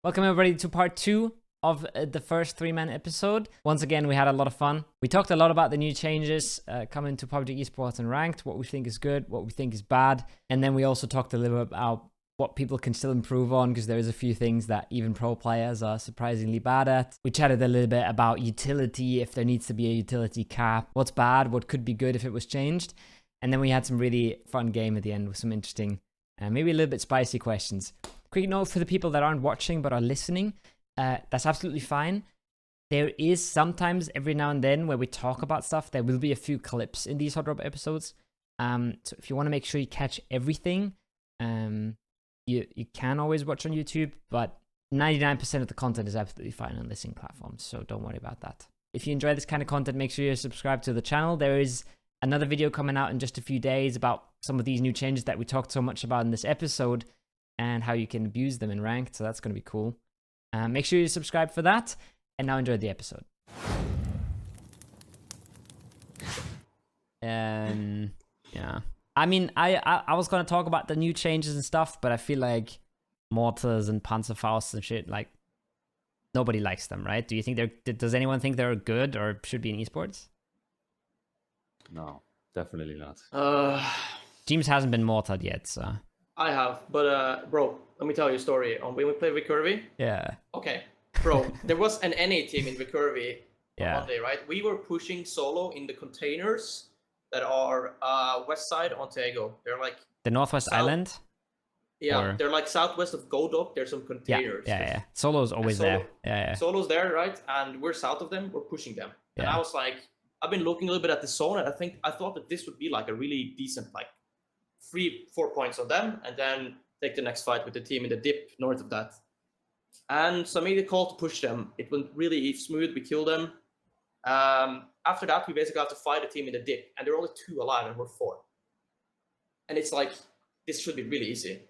Welcome everybody to part 2 of the first 3-man episode. Once again, we had a lot of fun. We talked a lot about the new changes coming to PUBG esports and ranked, what we think is good, what we think is bad. And then we also talked a little bit about what people can still improve on, because there is a few things that even pro players are surprisingly bad at. We chatted a little bit about utility, if there needs to be a utility cap, what's bad, what could be good if it was changed. And then we had some really fun game at the end with some interesting, maybe a little bit spicy questions. Quick note for the people that aren't watching but are listening, that's absolutely fine. There is sometimes, every now and then, where we talk about stuff, there will be a few clips in these Hot Drop episodes. So if you want to make sure you catch everything, you can always watch on YouTube, but 99% of the content is absolutely fine on listening platforms, so don't worry about that. If you enjoy this kind of content, make sure you subscribe to the channel. There is another video coming out in just a few days about some of these new changes that we talked so much about in this episode and how you can abuse them in ranked, so that's going to be cool. Make sure you subscribe for that, and now enjoy the episode. Yeah. I mean, I was going to talk about the new changes and stuff, but I feel like mortars and panzerfaust and shit, like, nobody likes them, right? Do you think does anyone think they're good or should be in esports? No, definitely not. James hasn't been mortared yet, so. I have, but bro, let me tell you a story. On when we played Recurvy. Yeah. Okay, bro, there was an NA team in Recurvy on Yeah. Monday, right? We were pushing solo in the containers that are west side Ontario. They're like The Northwest Island? Yeah, Or- they're like southwest of Godok. There's some containers. Yeah. Solo's always Solo- there. Yeah. Solo's there, right? And we're south of them. We're pushing them. And Yeah. I was like, I've been looking a little bit at the zone, and I thought that this would be like a really decent, like 3-4 points on them, and then take the next fight with the team in the dip north of that. And so I made a call to push them. It went really smooth. We killed them. After that, we basically have to fight a team in the dip, and there are only 2 alive, and we're 4. And it's like, this should be really easy.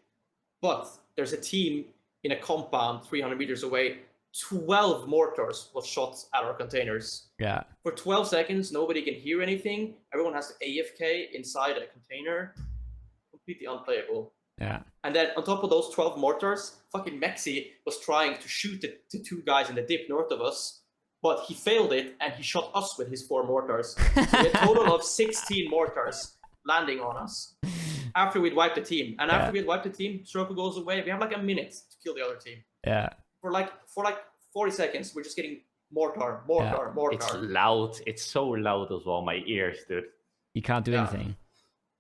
But there's a team in a compound 300 meters away. 12 mortars was shot at our containers. Yeah. For 12 seconds, nobody can hear anything. Everyone has to AFK inside a container. Completely unplayable. Yeah. And then on top of those 12 mortars, fucking Mexi was trying to shoot the 2 guys in the dip north of us, but he failed it and he shot us with his 4 mortars. So we had a total of 16 mortars landing on us after we'd wiped the team. And after we'd wiped the team, Stroker goes away. We have like a minute to kill the other team. Yeah. For like 40 seconds, we're just getting mortar. It's loud. It's so loud as well. My ears, dude. You can't do anything.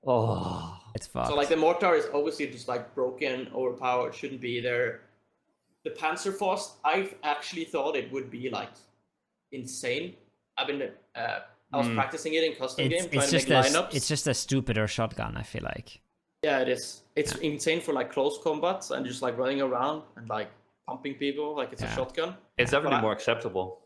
Oh, It's fucked. So like the mortar is obviously just like broken, overpowered, shouldn't be there. The panzerfaust, I actually thought it would be like insane. I was practicing it in custom game, trying to make lineups. It's just a stupider shotgun, I feel like. Yeah, it is. It's insane for like close combats and just like running around and like pumping people like it's a shotgun. it's definitely more acceptable.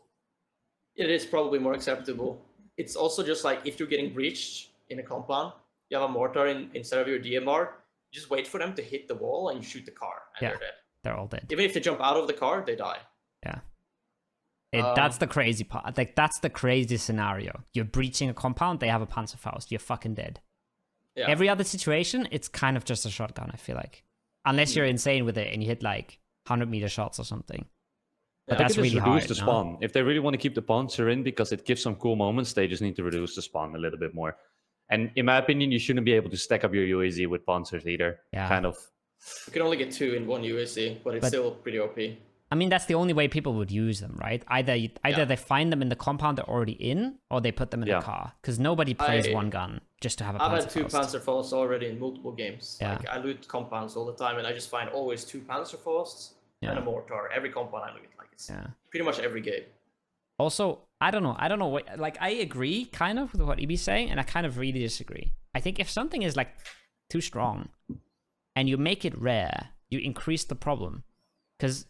It is probably more acceptable. It's also just like if you're getting breached in a compound, you have a mortar instead of your DMR, you just wait for them to hit the wall and you shoot the car and they're dead. They're all dead. Even if they jump out of the car, they die. Yeah. That's the crazy part. Like, that's the crazy scenario. You're breaching a compound, they have a panzerfaust, you're fucking dead. Yeah. Every other situation, it's kind of just a shotgun, I feel like. Unless you're insane with it and you hit like 100-meter shots or something. But that's really hard. Reduce the spawn. If they really want to keep the panzer in because it gives some cool moments, they just need to reduce the spawn a little bit more. And in my opinion, you shouldn't be able to stack up your UAZ with panzers either. Yeah. Kind of. You can only get 2 in one UAC, but it's still pretty OP. I mean, that's the only way people would use them, right? Either they find them in the compound they're already in, or they put them in a car. Because nobody plays one gun just to have a panzerfaust. I've had 2 panzerfausts already in multiple games. Yeah. Like I loot compounds all the time, and I just find always 2 panzerfausts and a mortar. Every compound I loot, like it's pretty much every game. Also, I don't know what, like, I agree kind of with what Ibi's saying, and I kind of really disagree. I think if something is like too strong and you make it rare, you increase the problem. Because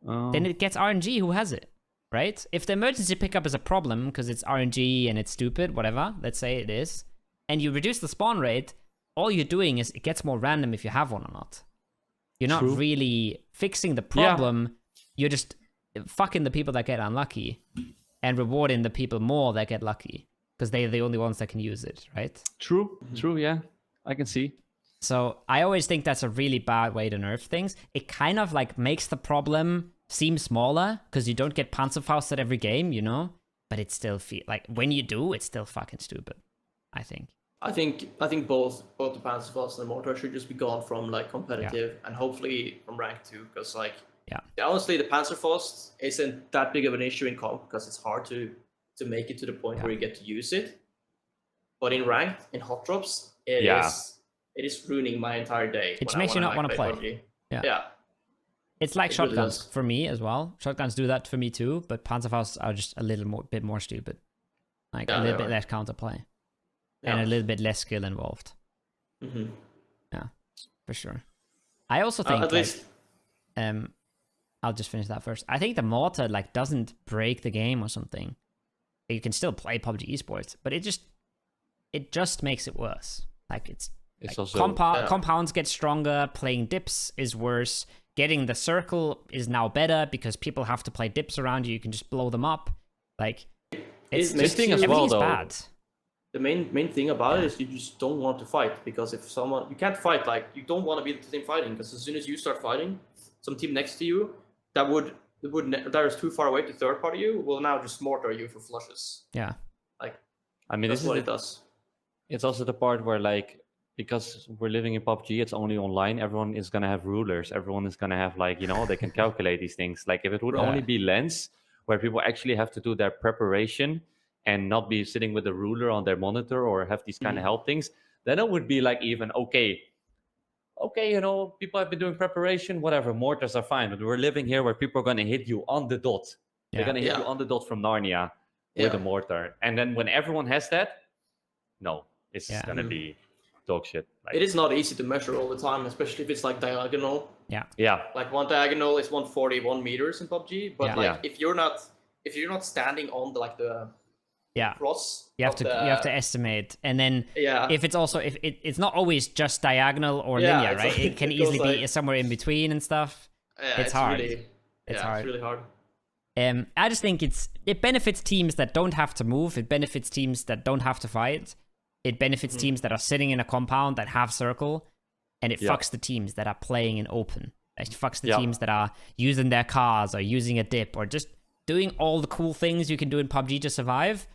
then it gets RNG who has it, right? If the emergency pickup is a problem because it's RNG and it's stupid, whatever, let's say it is, and you reduce the spawn rate, all you're doing is it gets more random if you have one or not. You're not really fixing the problem. You're just fucking the people that get unlucky and rewarding the people more that get lucky because they're the only ones that can use it, right? True, yeah. I can see. So I always think that's a really bad way to nerf things. It kind of like makes the problem seem smaller because you don't get panzerfaust at every game, you know? But it still feel like when you do, it's still fucking stupid, I think. I think both the panzerfaust and the mortar should just be gone from like competitive and hopefully from rank 2, because like honestly the panzerfaust isn't that big of an issue in comp because it's hard to make it to the point where you get to use it. But in ranked, in hot drops, it is ruining my entire day. It just makes you not want to play. PUBG. Yeah. It's like shotguns for me as well. Shotguns do that for me too, but panzerfausts are just a bit more stupid. Like a little bit less counterplay. And a little bit less skill involved. Mm-hmm. Yeah, for sure. I also think, at least... I'll just finish that first. I think the mortar like doesn't break the game or something. You can still play PUBG esports, but it just makes it worse. Like it's like also compounds get stronger. Playing dips is worse. Getting the circle is now better because people have to play dips around you. You can just blow them up. Like it's just as well, though. Bad. The main thing about it is you just don't want to fight, because if you can't fight, like you don't want to be the team fighting, because as soon as you start fighting, some team next to you that is too far away to third party you will now just mortar you for flushes. Yeah. Like I mean, that's what it does. It's also the part where like, because we're living in PUBG, it's only online. Everyone is gonna have rulers. Everyone is gonna have like, you know, they can calculate these things. Like if it would only be lens, where people actually have to do their preparation and not be sitting with a ruler on their monitor or have these kind of help things, then it would be like even okay, you know, people have been doing preparation, whatever, mortars are fine. But we're living here where people are gonna hit you on the dot. They're gonna hit you on the dot from Narnia with a mortar. And then when everyone has that, no, it's gonna be dog shit. Like, it is not easy to measure all the time, especially if it's like diagonal. Yeah. Like one diagonal is 141 meters in PUBG, but like if you're not standing on the cross, you have to estimate, and then if it's also if it's not always just diagonal or linear, right? It can easily be somewhere in between and stuff. It's hard. It's really hard. I just think it benefits teams that don't have to move. It benefits teams that don't have to fight. It benefits teams that are sitting in a compound that have circle, and it fucks the teams that are playing in open. It fucks the teams that are using their cars or using a dip or just doing all the cool things you can do in PUBG to survive.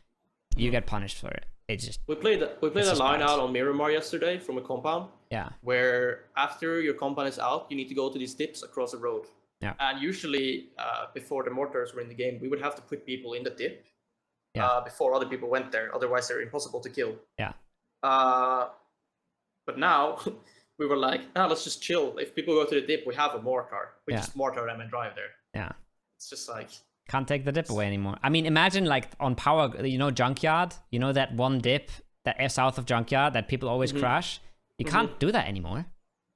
You get punished for it. It's just we played a line out on Miramar yesterday from a compound. Yeah. Where after your compound is out, you need to go to these dips across the road. Yeah. And usually, before the mortars were in the game, we would have to put people in the dip. Before other people went there. Otherwise, they're impossible to kill. Yeah. But now we were like, let's just chill. If people go to the dip, we have a mortar. We just mortar them and drive there. Yeah. It's just like can't take the dip away anymore. I mean, imagine like on power, you know, Junkyard. You know that one dip that south of Junkyard that people always crash. You can't do that anymore.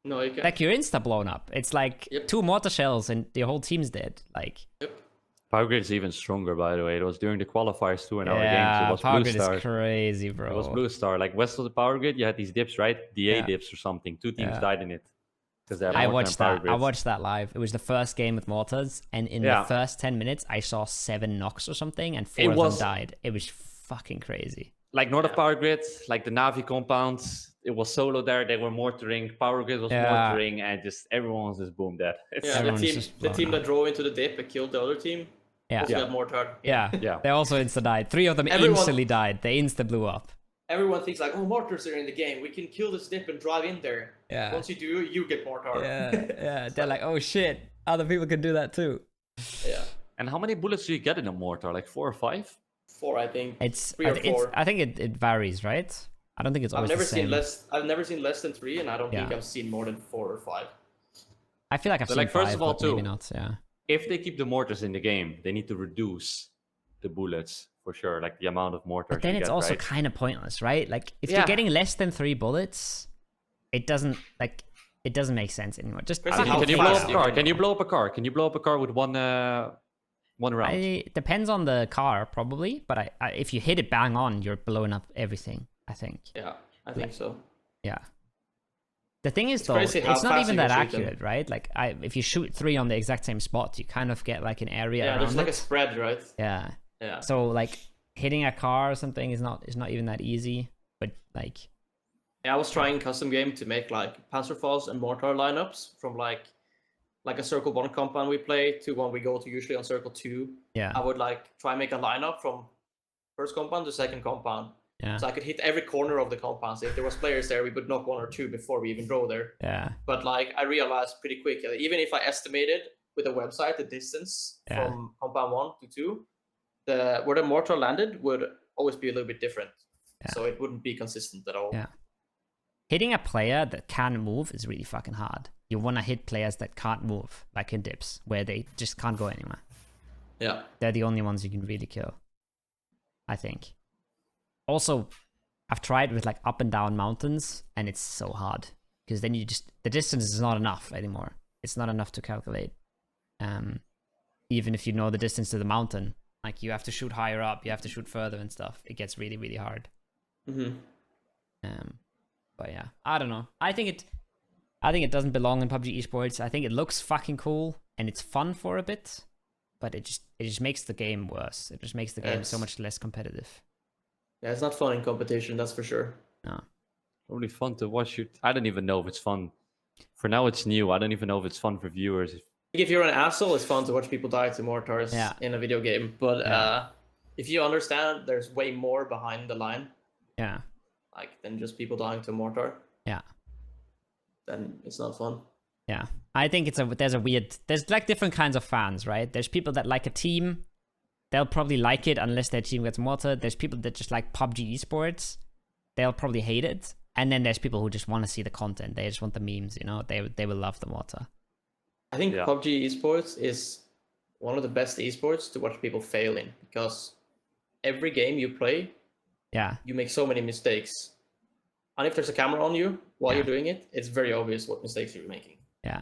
No, you can't. Like your insta blown up. It's like 2 mortar shells and the whole team's dead. Like. Power Grid is even stronger, by the way. It was during the qualifiers too in our games. It was Power Blue Grid Star. is crazy, bro. It was Blue Star. Like west of the Power Grid, you had these dips, right? DA dips or something. 2 teams died in it. I watched that. I watched that live. It was the first game with mortars, and in the first 10 minutes, I saw 7 knocks or something, and 4 of them died. It was fucking crazy. Like North of Power Grid, like the Navi compounds, it was solo there. They were mortaring. Power Grid was mortaring, and just everyone was just boom dead. The team that drove into the dip and killed the other team also got mortared. Yeah. They also insta died. 3 of them instantly died. They insta blew up. Everyone thinks like, mortars are in the game. We can kill this dip and drive in there. Yeah. Once you do, you get mortar. Yeah. They're like, oh shit, other people can do that too. Yeah. And how many bullets do you get in a mortar? Like 4 or 5? 4, I think. It's 3 or 4. I think it varies, right? I don't think it's always the same. I've never seen less than 3, and I don't think I've seen more than 4 or 5. I feel like I've seen like, 5, first of all, but maybe not. Yeah. If they keep the mortars in the game, they need to reduce the bullets for sure, like the amount of mortars. But then it's also kind of pointless, right? Like if you're getting less than 3 bullets, it doesn't make sense anymore. Just can you blow up a car? Can you blow up a car? Can you blow up a car with one round? It depends on the car, probably. But if you hit it bang on, you're blowing up everything, I think. Yeah, I think so. Yeah. The thing is, though, it's not even that accurate, right? Like, if you shoot 3 on the exact same spot, you kind of get like an area around there's like it. a spread, right? Yeah. Yeah. So like hitting a car or something is not even that easy. But like, I was trying custom game to make like panzerfaust and mortar lineups from like a circle 1 compound we play to one we go to usually on circle 2. Yeah. I would like try and make a lineup from first compound to second compound. Yeah. So I could hit every corner of the compound. So if there was players there, we would knock 1 or 2 before we even draw there. Yeah. But like I realized pretty quick, even if I estimated with a website the distance from compound 1 to 2, where the mortar landed would always be a little bit different. Yeah. So it wouldn't be consistent at all. Yeah. Hitting a player that can move is really fucking hard. You want to hit players that can't move, like in dips, where they just can't go anywhere. Yeah. They're the only ones you can really kill, I think. Also, I've tried with like up and down mountains, and it's so hard. Because then the distance is not enough anymore. It's not enough to calculate. Even if you know the distance to the mountain, like you have to shoot higher up, you have to shoot further and stuff. It gets really, really hard. Mm-hmm. But yeah, I don't know. I think it doesn't belong in PUBG esports. I think it looks fucking cool and it's fun for a bit, but it just makes the game worse. It just makes the game so much less competitive. Yeah, it's not fun in competition, that's for sure. No. Only fun to watch it. I don't even know if it's fun. For now, it's new. I don't even know if it's fun for viewers. If you're an asshole, it's fun to watch people die to mortars in a video game. But if you understand there's way more behind the line, than just people dying to mortar, then it's not fun. Yeah, I think there's like different kinds of fans, right? There's people that like a team, they'll probably like it unless their team gets mortared. There's people that just like PUBG esports, they'll probably hate it. And then there's people who just want to see the content. They just want the memes, you know. They will love the mortar. I think PUBG esports is one of the best esports to watch people fail in, because every game you play, you make so many mistakes. And if there's a camera on you while you're doing it, it's very obvious what mistakes you're making. Yeah.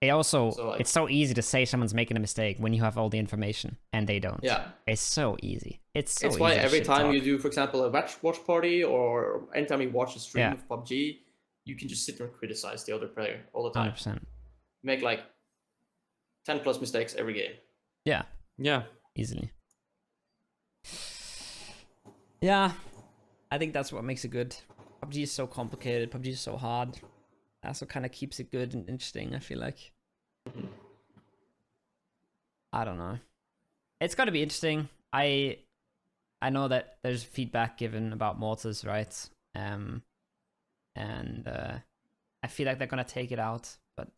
It's so easy to say someone's making a mistake when you have all the information and they don't. Yeah. It's so easy. It's why every time you do, for example, a watch party, or anytime you watch a stream of PUBG, you can just sit there and criticize the other player all the time. 100%. Make like 10 plus mistakes every game. Yeah. Yeah. Easily. Yeah. I think that's what makes it good. PUBG is so complicated. PUBG is so hard. That's what kind of keeps it good and interesting, I feel like. I don't know. It's got to be interesting. I know that there's feedback given about mortars, right? And I feel like they're going to take it out. But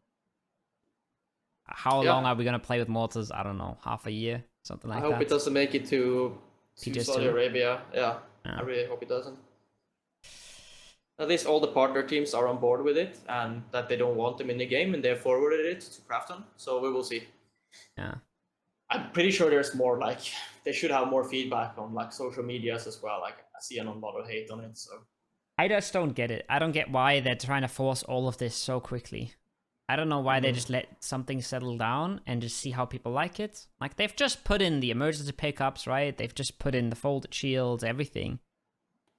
how long are we going to play with mortars? I don't know. Half a year? Something like that? I hope it doesn't make it to Saudi Arabia. Yeah, I really hope it doesn't. At least all the partner teams are on board with it, and that they don't want them in the game, and they forwarded it to Krafton. So we will see. Yeah. I'm pretty sure there's more, like, they should have more feedback on like social medias as well. Like, I see a lot of hate on it. So I just don't get it. I don't get why they're trying to force all of this so quickly. I don't know why they just let something settle down and just see how people like it. Like, they've just put in the emergency pickups, right? They've just put in the folded shields, everything.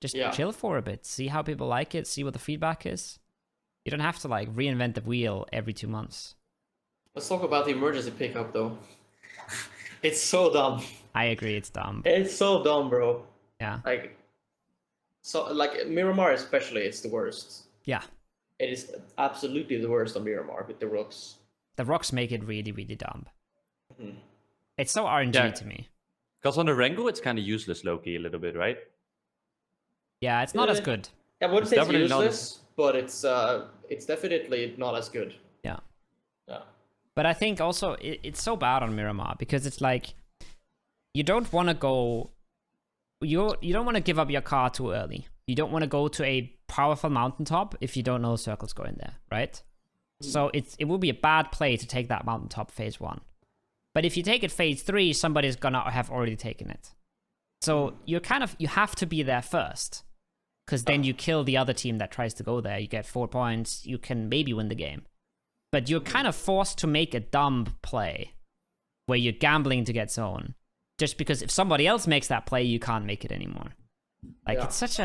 Just chill for a bit, see how people like it, see what the feedback is. You don't have to like reinvent the wheel every 2 months. Let's talk about the emergency pickup though. It's so dumb. I agree, it's dumb. It's so dumb, bro. Yeah. Like Miramar especially, it's the worst. Yeah. It is absolutely the worst on Miramar with the rocks. The rocks make it really, really dumb. Mm-hmm. It's so RNG to me. Because on the Rango, it's kind of useless, low-key, a little bit, right? Yeah, it's not as good. I wouldn't say it's useless, but it's definitely not as good. Yeah. Yeah. But I think also it's so bad on Miramar because it's like you don't want to go. You don't want to give up your car too early. You don't want to go to a powerful mountaintop if you don't know circles going there, right? So it will be a bad play to take that mountaintop phase 1. But if you take it phase 3, somebody's gonna have already taken it. So you have to be there first. Because then you kill the other team that tries to go there. You get 4 points. You can maybe win the game. But you're kind of forced to make a dumb play where you're gambling to get zone. Just because if somebody else makes that play, you can't make it anymore. Like, it's such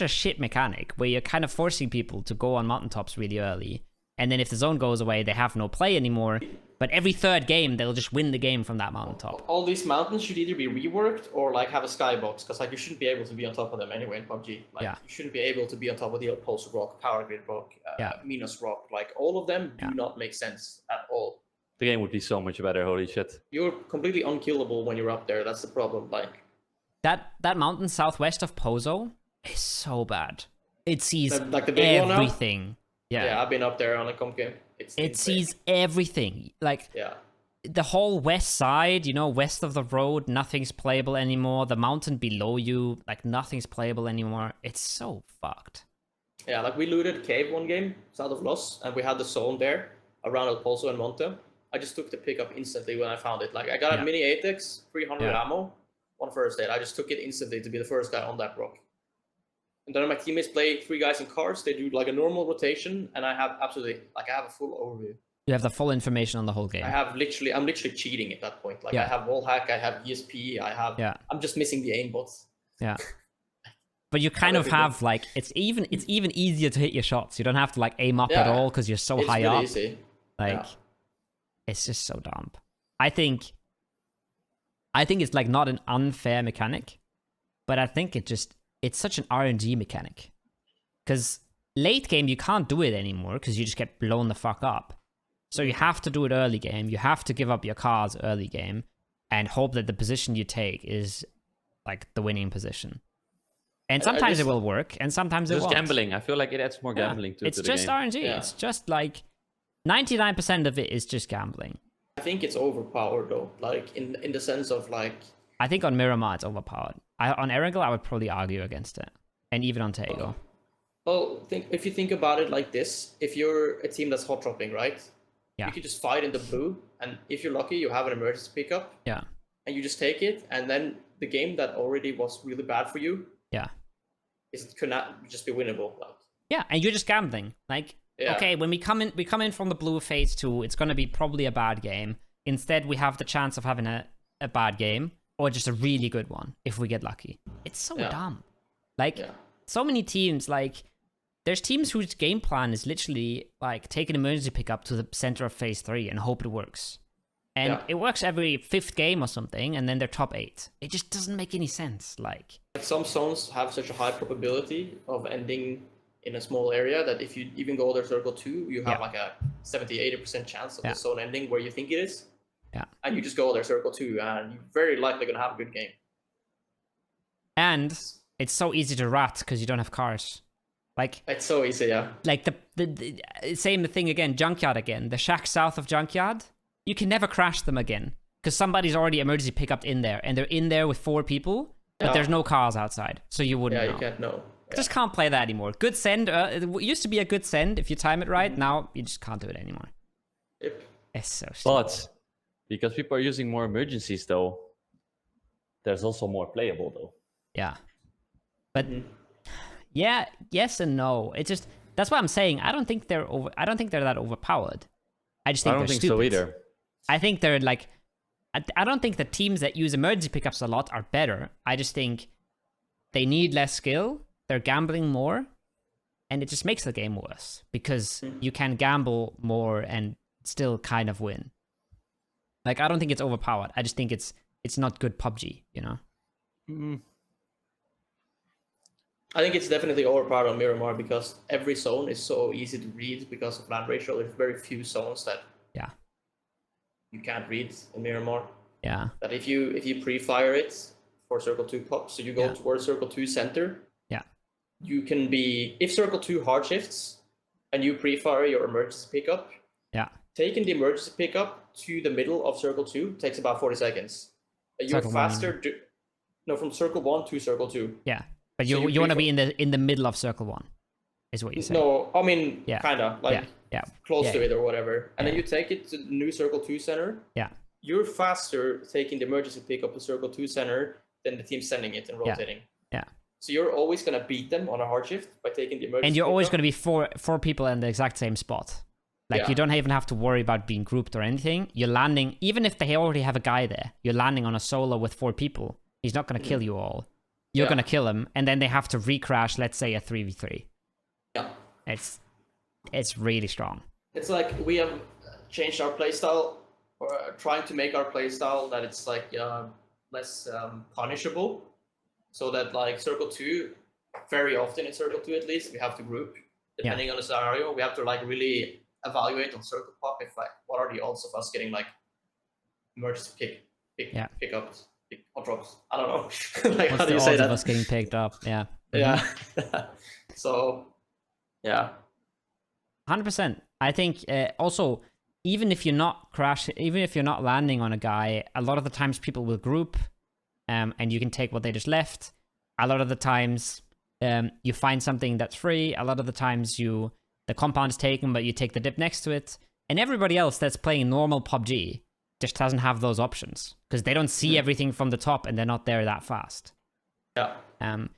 a shit mechanic where you're kind of forcing people to go on mountaintops really early And then if the zone goes away, they have no play anymore. But every third game, they'll just win the game from that mountaintop. All these mountains should either be reworked or like have a skybox, because like you shouldn't be able to be on top of them anyway in PUBG. Like you shouldn't be able to be on top of the Pulsar Rock, Power Grid Rock, Minos Rock. Like all of them do not make sense at all. The game would be so much better. Holy shit! You're completely unkillable when you're up there. That's the problem. Like that mountain southwest of Pozo is so bad. It sees like the big everything. One now? Yeah, I've been up there on a comp game. It sees everything. Like the whole west side, you know, west of the road, nothing's playable anymore. The mountain below you, like nothing's playable anymore. It's so fucked. Yeah, like we looted cave one game south of Los, and we had the zone there around El Pozo and Monte. I just took the pickup instantly when I found it. Like I got a mini ATEX, 300 ammo, on first aid. I just took it instantly to be the first guy on that rock. And then my teammates play 3 guys in cars. They do like a normal rotation, and I have I have a full overview. You have the full information on the whole game. I'm literally cheating at that point. Like I have wall hack, I have ESP, I'm just missing the aimbots. Yeah. But you kind of have like it's even easier to hit your shots. You don't have to like aim up at all because you're so high up. Easy. Like it's just so dumb. I think it's like not an unfair mechanic, but I think it's such an RNG mechanic. Because late game, you can't do it anymore because you just get blown the fuck up. So you have to do it early game. You have to give up your cars early game and hope that the position you take is like the winning position. And sometimes it will work and sometimes it won't. Just gambling. I feel like it adds more gambling to the game. It's just RNG. Yeah. It's just like 99% of it is just gambling. I think it's overpowered though. Like in the sense of like... I think on Miramar it's overpowered. On Erangel, I would probably argue against it. And even on Taego. Well, if you think about it like this, if you're a team that's hot dropping, right? Yeah. You could just fight in the blue, and if you're lucky, you have an emergency pickup. Yeah. And you just take it, and then the game that already was really bad for you. Yeah. It could not just be winnable. Like. Yeah, and you're just gambling. Like, okay, when we come in from the blue phase 2, it's gonna be probably a bad game. Instead, we have the chance of having a bad game. Or just a really good one, if we get lucky. It's so dumb. Like, so many teams, like, there's teams whose game plan is literally, like, take an emergency pickup to the center of phase 3 and hope it works. And it works every 5th game or something, and then they're top 8. It just doesn't make any sense, like... Some zones have such a high probability of ending in a small area that if you even go there circle 2, you have, like, a 70-80% chance of the zone ending where you think it is. Yeah. And you just go there circle 2 and you're very likely going to have a good game. And it's so easy to rat because you don't have cars. Like it's so easy, yeah. Like the same thing again, Junkyard again. The shack south of Junkyard, you can never crash them again because somebody's already emergency picked in there and they're in there with 4 people, but there's no cars outside. So you wouldn't know. You can't know. Yeah. Just can't play that anymore. Good send. It used to be a good send if you time it right. Now you just can't do it anymore. Yep. It's so stupid. But because people are using more emergencies, though, there's also more playable, though. Yeah. But yeah, yes and no. It's just that's what I'm saying. I don't think they're that overpowered. I just think they're stupid. So either. I think they're like. I don't think the teams that use emergency pickups a lot are better. I just think they need less skill. They're gambling more, and it just makes the game worse because you can gamble more and still kind of win. Like, I don't think it's overpowered. I just think it's not good PUBG, you know? I think it's definitely overpowered on Miramar because every zone is so easy to read because of land ratio. There's very few zones that you can't read in Miramar. Yeah. That if you pre-fire it for circle 2 pop, so you go towards circle 2 center. Yeah. You can be, if circle 2 hard shifts and you pre-fire your emergency pickup. Yeah. Taking the emergency pickup to the middle of circle 2 takes about 40 seconds. You're faster. From circle 1 to circle 2. Yeah, but you want to be in the middle of circle 1, is what you say. No, I mean kind of like close to it or whatever, and then you take it to the new circle 2 center. Yeah, you're faster taking the emergency pickup to circle 2 center than the team sending it and rotating. Yeah. So you're always gonna beat them on a hard shift by taking the emergency. And you're always pickup. gonna be four people in the exact same spot. Like, you don't even have to worry about being grouped or anything. You're landing, even if they already have a guy there, you're landing on a solo with 4 people. He's not going to kill you all. You're going to kill him, and then they have to recrash, let's say, a 3v3. Yeah. It's really strong. It's like we have changed our playstyle, or trying to make our playstyle that it's like less punishable, so that like Circle 2, very often in Circle 2 at least, we have to group depending on the scenario. We have to like really evaluate on Circle Pop if like what are the odds of us getting like emergency pickups or drops. I don't know. Like What's how do the you say odds that? of us getting picked up? Yeah. Yeah. So yeah. 100%. I think also, even if you're not even if you're not landing on a guy, a lot of the times people will group, and you can take what they just left. A lot of the times, you find something that's free. A lot of the times, the compound is taken, but you take the dip next to it. And everybody else that's playing normal PUBG just doesn't have those options because they don't see everything from the top and they're not there that fast. Yeah.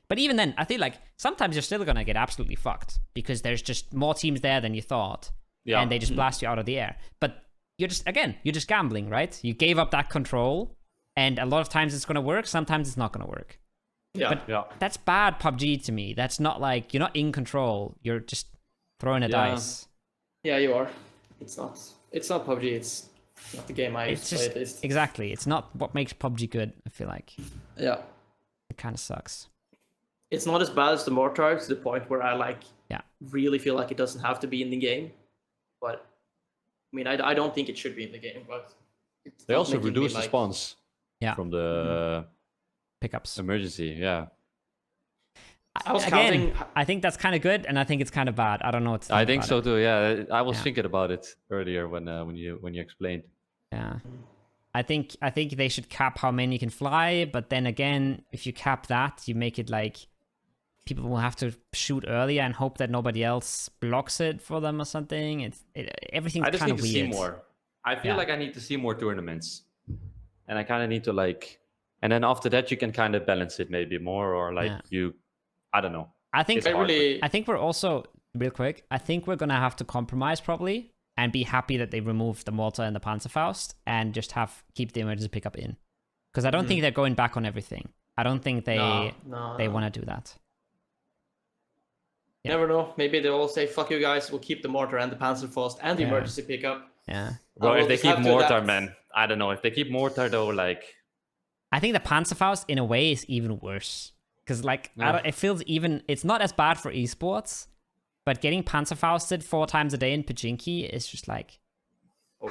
But even then, I feel like sometimes you're still gonna get absolutely fucked because there's just more teams there than you thought, and they just blast you out of the air. But you're just gambling, right? You gave up that control, and a lot of times it's gonna work. Sometimes it's not gonna work. Yeah. But that's bad PUBG to me. That's not like you're not in control. You're just throwing a dice. Yeah, you are. It's not PUBG. It's not the game I It's play just at least. exactly. It's not what makes PUBG good. I feel like Yeah. it kind of sucks. It's not as bad as the mortars to the point where I like Yeah. really feel like it doesn't have to be in the game. But I mean, I don't think it should be in the game. But it's They not also making me, reduce the like- spawns Yeah. from the Pickups. emergency. Yeah, I was Again, counting. I think that's kind of good, and I think it's kind of bad. I don't know what to think I think about so it. too. Yeah, I was Yeah. thinking about it earlier when you explained. Yeah. I think they should cap how many can fly, but then again, if you cap that, you make it like people will have to shoot earlier and hope that nobody else blocks it for them or something. Everything's I just kind need of to weird. see more. I feel Yeah. like I need to see more tournaments, and I kind of need to like, and then after that you can kind of balance it maybe more, or like I don't know. I think It's hard, I think we're also real quick. I think we're gonna have to compromise probably and be happy that they removed the mortar and the panzerfaust and just keep the emergency pickup in, because I don't think they're going back on everything. I don't think they No. want to do that. You never know. Maybe they'll all say, "Fuck you guys. We'll keep the mortar and the panzerfaust and the Yeah. emergency pickup." Yeah. Well, we'll if they just keep have to mortar, adapt. man, I don't know. If they keep mortar though, like I think the panzerfaust in a way is even worse because like it feels even. It's not as bad for esports, but getting panzerfausted 4 times a day in Pachinki is just like,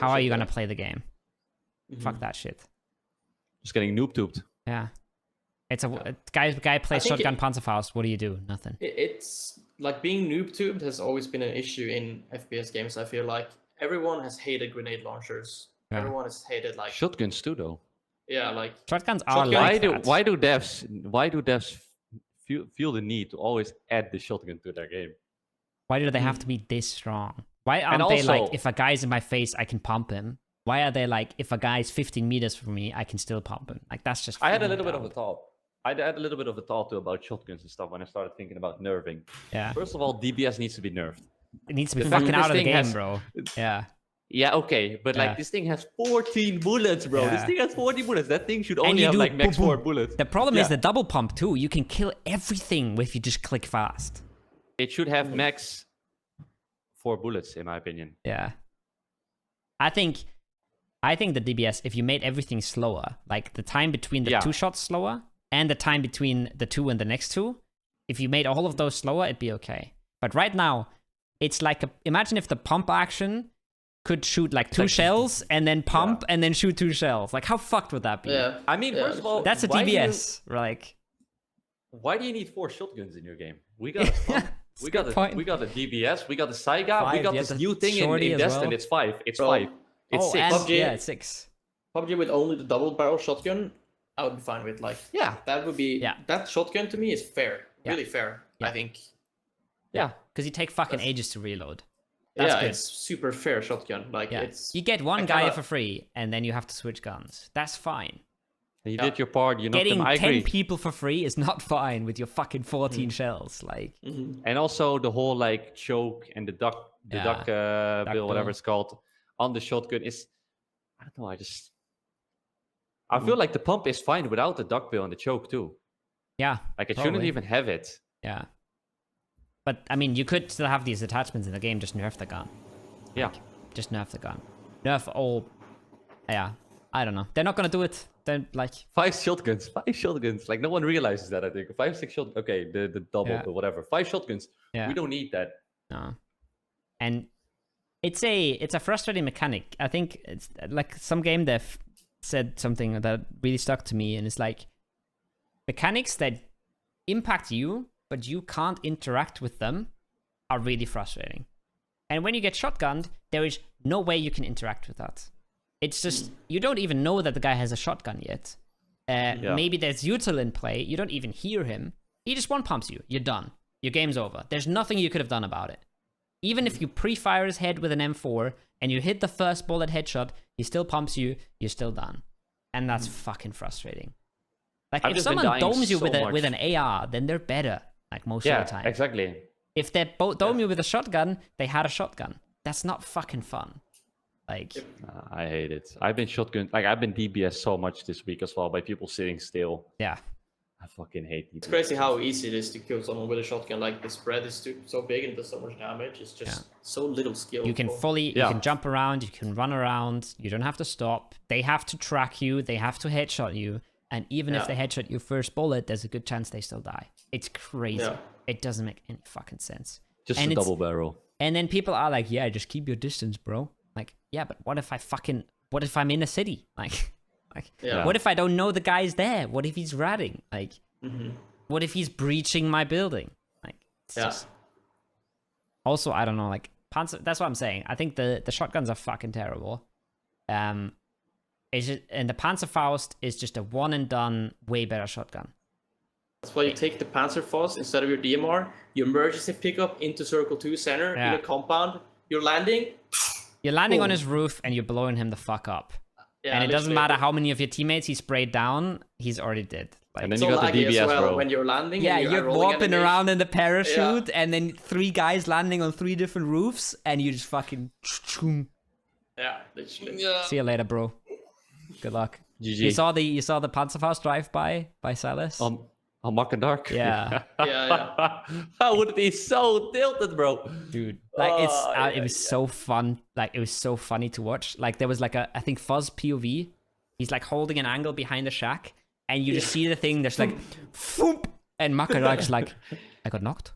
how are you gonna play the game? Fuck that shit. just getting noob tubed. Yeah. It's a guy plays think shotgun panzerfaust. What do you do? Nothing. It's like being noob tubed has always been an issue in FPS games. I feel like everyone has hated grenade launchers. Yeah. Everyone has hated like Shotguns too, though. like Shotguns are Shotgun- like that. Why do devs feel the need to always add the shotgun to their game? Why do they have to be this strong? Why aren't And they like, also- if a guy's in my face, I can pump him? Why are they like, if a guy's 15 meters from me, I can still pump him? Like, that's just... I had a freaking little bit of dumb. a thought. I had a little bit of a thought too about shotguns and stuff when I started thinking about nerfing. Yeah. First of all, DBS needs to be nerfed. It needs to be the fact fucking that this out of the thing game, has- bro. Yeah. Yeah, okay, but Yeah. like this thing has 14 bullets, bro. This Yeah. thing has 14 bullets. That thing should And only you have do like max boom, 4 boom. bullets. The problem is Yeah. the double pump, too. You can kill everything if you just click fast. It should have max 4 bullets, in my opinion. Yeah. I think the DBS, if you made everything slower, like the time between the Yeah. 2 shots slower and the time between the 2 and the next 2, if you made all of those slower, it'd be okay. But right now, it's like imagine if the pump action could shoot like 2 like- shells and then pump and then shoot 2 shells. Like, how fucked would that be? yeah. I mean, Yeah, first of all, That's a why do you- DBS. Like, Why do you need 4 shotguns in your game? We got a pump, It's a good point. we got a DBS, we got a Saiga, 5, we got you have this the new thing in shorty as Destin. well. It's 5. It's Bro. 5. It's 6. and, PUBG. yeah, it's 6. PUBG with only the double barrel shotgun, I would be fine with. Like, Yeah. that would be that shotgun to me is fair, Yeah. really fair. Yeah. I think. Yeah, because you take fucking That's- ages to reload. That's good. It's super fair shotgun. Like Yeah, it's you get one I guy kinda- for free, and then you have to switch guns. That's fine. You Yeah. did your part. You knocked Getting them. I 10 agree. people for free is not fine with your fucking 14 shells. Like, And also the whole like choke and the duck Duck bill, bill. whatever it's called, on the shotgun is. I don't know. I feel like the pump is fine without the duck bill and the choke too. yeah, Like it shouldn't Probably. even have it. yeah. But I mean, you could still have these attachments in the game. Just nerf the gun. Yeah. Just nerf the gun. Nerf all. Yeah, I don't know. They're not gonna do it. They're like 5 shotguns. 5 shotguns. Like no one realizes that. I think 5, 6 shot. Okay, the double, Yeah. but whatever. 5 shotguns. Yeah. We don't need that. no, and it's a frustrating mechanic. I think it's like some game dev said something that really stuck to me, and it's like mechanics that impact you, but you can't interact with them, are really frustrating. And when you get shotgunned, there is no way you can interact with that. It's just, you don't even know that the guy has a shotgun yet. Maybe there's util in play, you don't even hear him. He just one pumps you, you're done. Your game's over. There's nothing you could have done about it. Even if you pre-fire his head with an M4 and you hit the first bullet headshot, he still pumps you, you're still done. And that's fucking frustrating. Like, I've if just been someone dying domes you so with an much. AR, then they're better, like most of the time. Yeah, exactly. If they dome you with a shotgun, they had a shotgun. That's not fucking fun. Like, I hate it. I've been shotgun, like I've been DBS so much this week as well by people sitting still. yeah. I fucking hate DBS. It's crazy how easy it is to kill someone with a shotgun. Like the spread is so big and does so much damage. It's just so little skill. You can you can jump around, you can run around, you don't have to stop. They have to track you, they have to headshot you. And even if they headshot your first bullet, there's a good chance they still die. It's crazy. Yeah. It doesn't make any fucking sense. Just a double barrel. And then people are like, yeah, just keep your distance, bro. Like, yeah, but what if I'm in a city? Like, what if I don't know the guy's there? What if he's ratting? Like, what if he's breaching my building? Like, it's just... Also, I don't know, like, that's what I'm saying. I think the shotguns are fucking terrible. And the panzerfaust is just a one and done, way better shotgun. That's why you take the panzerfaust instead of your DMR. You emergency pickup into circle 2 center in a compound. You're landing. You're landing on his roof and you're blowing him the fuck up. Yeah, and it doesn't matter how many of your teammates he sprayed down, he's already dead. Like, and then you got the DBS, bro. When you're landing. Yeah, you're warping around in the parachute, and then 3 guys landing on 3 different roofs, and you just fucking... Yeah, literally. See you later, bro. Good luck. GG. You saw the Panzerfaust drive by Silas? On Mark and Dark. Yeah. How would it be so tilted, bro? Dude, like it was so fun. Like it was so funny to watch. Like there was like I think Fuzz POV. He's like holding an angle behind the shack, and you just see the thing. There's like, foop, and Makarak's like, I got knocked.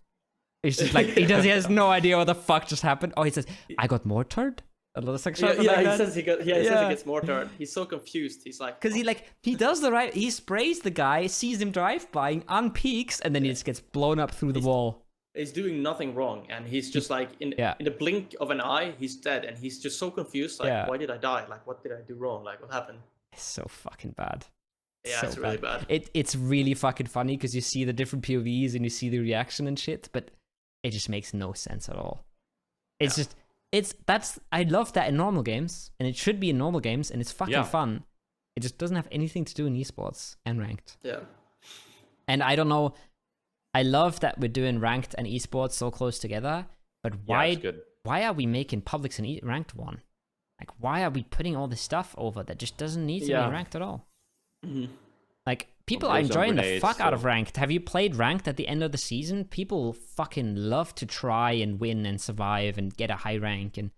It's just like he has no idea what the fuck just happened. Oh, he says, I got mortared. He says he gets mortared. He's so confused. He's like, because he does the right. He sprays the guy, sees him drive by, unpeaks, and then he just gets blown up through the wall. He's doing nothing wrong, and he's just like in the blink of an eye, he's dead, and he's just so confused. Like, why did I die? Like, what did I do wrong? Like, what happened? It's so fucking bad. Yeah, so it's really bad. It's really fucking funny because you see the different POVs and you see the reaction and shit, but it just makes no sense at all. It's just. I love that in normal games, and it should be in normal games, and it's fucking fun. It just doesn't have anything to do in esports and ranked. Yeah. And I don't know, I love that we're doing ranked and esports so close together, but why are we making publics and ranked one? Like, why are we putting all this stuff over that just doesn't need to be ranked at all? Mm-hmm. Like, people are enjoying the fuck out of ranked. Have you played ranked at the end of the season? People fucking love to try and win and survive and get a high rank, and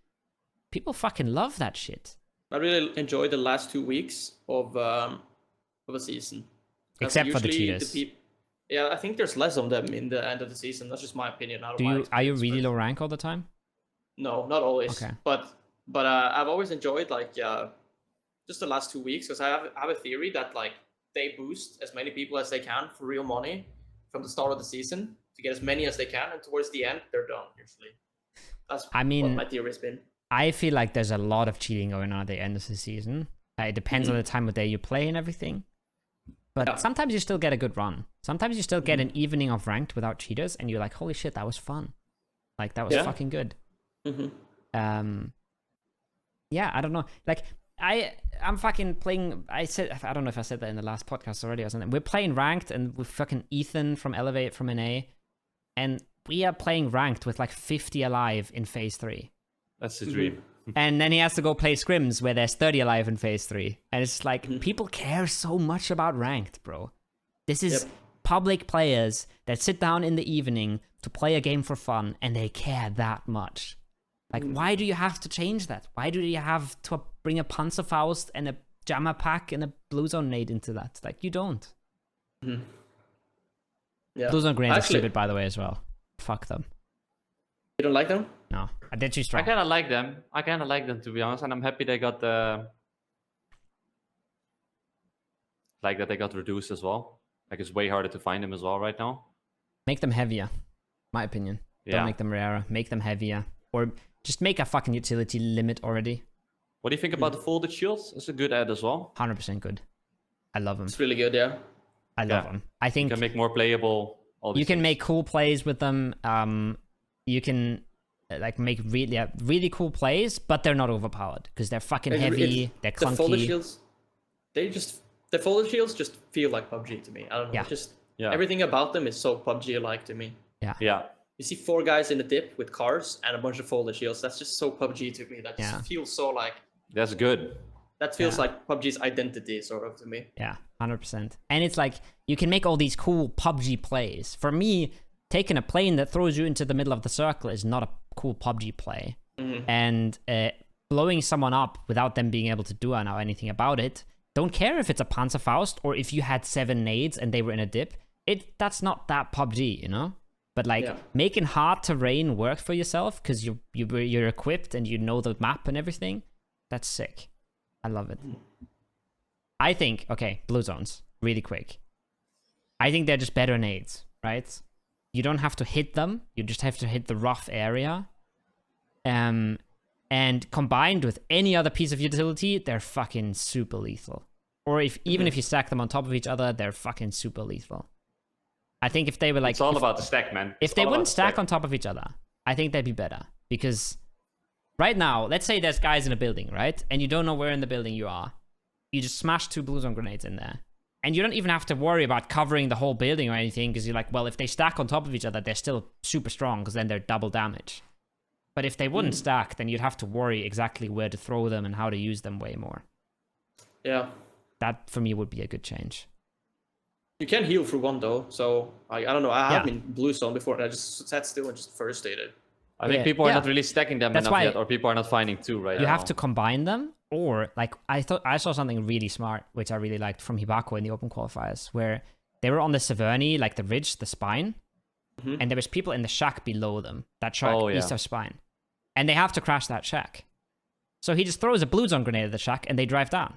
people fucking love that shit. I really enjoyed the last 2 weeks of a season. Except for the cheaters. I think there's less of them in the end of the season. That's just my opinion. Are you really low rank all the time? No, not always. Okay. But I've always enjoyed just the last 2 weeks, because I have a theory that they boost as many people as they can for real money from the start of the season to get as many as they can, and towards the end they're done usually. That's what my theory has been. I feel like there's a lot of cheating going on at the end of the season. It depends on the time of day you play and everything. But sometimes you still get a good run. Sometimes you still get an evening of ranked without cheaters, and you're like, holy shit, that was fun. Like, that was fucking good. Mm-hmm. Yeah, I don't know. Like, I'm fucking playing. I don't know if I said that in the last podcast already or something. We're playing ranked, and with fucking Ethan from Elevate from NA, and we are playing ranked with like 50 alive in phase 3. That's the dream. And then he has to go play scrims where there's 30 alive in phase 3, and it's like people care so much about ranked, bro. This is public players that sit down in the evening to play a game for fun, and they care that much. Like, why do you have to change that? Why do you have to bring a panzerfaust and a jammer pack and a Bluezone nade into that? Like, you don't. Mm-hmm. Yeah. Bluezone grenades are stupid, by the way, as well. Fuck them. You don't like them? No, they're too strong. I kind of like them. I kind of like them, to be honest, and I'm happy they got like that they got reduced as well. Like it's way harder to find them as well right now. Make them heavier, my opinion. Don't make them rarer. Make them heavier, or just make a fucking utility limit already. What do you think about the folded shields? It's a good ad as well. 100% good. I love them. It's really good, yeah. I love them. I think you can make more playable. You can make cool plays with them. You can like make really cool plays, but they're not overpowered because they're fucking heavy. They're clunky. The folded shields, the folded shields just feel like PUBG to me. I don't know. Everything about them is so PUBG-like to me. Yeah. You see 4 guys in the dip with cars and a bunch of folded shields. That's just so PUBG to me. That just feels so like. That's good. That feels like PUBG's identity, sort of, to me. Yeah, 100%. And it's like, you can make all these cool PUBG plays. For me, taking a plane that throws you into the middle of the circle is not a cool PUBG play. And blowing someone up without them being able to do anything about it, don't care if it's a panzerfaust or if you had 7 nades and they were in a dip. That's not that PUBG, you know? But like, making hard terrain work for yourself because you're equipped and you know the map and everything, that's sick. I love it. I think, okay, Bluezones, really quick. I think they're just better nades, right? You don't have to hit them. You just have to hit the rough area. And combined with any other piece of utility, they're fucking super lethal. Or even if you stack them on top of each other, they're fucking super lethal. I think if they were like... It's all about the stack, man. If they wouldn't stack on top of each other, I think they'd be better. Because right now, let's say there's guys in a building, right? And you don't know where in the building you are. You just smash 2 Bluezone grenades in there. And you don't even have to worry about covering the whole building or anything, because you're like, well, if they stack on top of each other, they're still super strong, because then they're double damage. But if they wouldn't stack, then you'd have to worry exactly where to throw them and how to use them way more. Yeah. That, for me, would be a good change. You can heal through 1, though, so I don't know. I have been Bluezone before, and I just sat still and just first aided. I think people are not really stacking them enough yet, or people are not finding 2 right now. You have to combine them, or like I saw something really smart, which I really liked from Hibako in the open qualifiers, where they were on the Severny, like the ridge, the spine, and there was people in the shack below them, that shack east of spine, and they have to crash that shack. So he just throws a Bluezone grenade at the shack, and they drive down.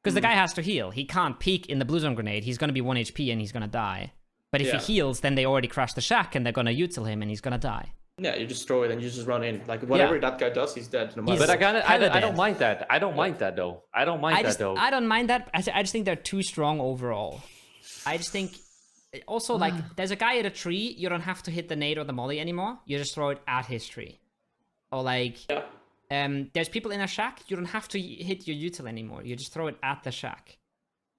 Because the guy has to heal. He can't peek in the Bluezone grenade. He's going to be 1 HP, and he's going to die. But if he heals, then they already crash the shack, and they're going to util him, and he's going to die. Yeah, you just throw it and you just run in. Like, whatever that guy does, he's dead. No matter. But I don't mind that. I don't mind that, though. I don't mind that, though. I don't mind that. I just think they're too strong overall. I just think... Also, like, there's a guy at a tree. You don't have to hit the nade or the molly anymore. You just throw it at his tree. Or, like... there's people in a shack. You don't have to hit your util anymore. You just throw it at the shack.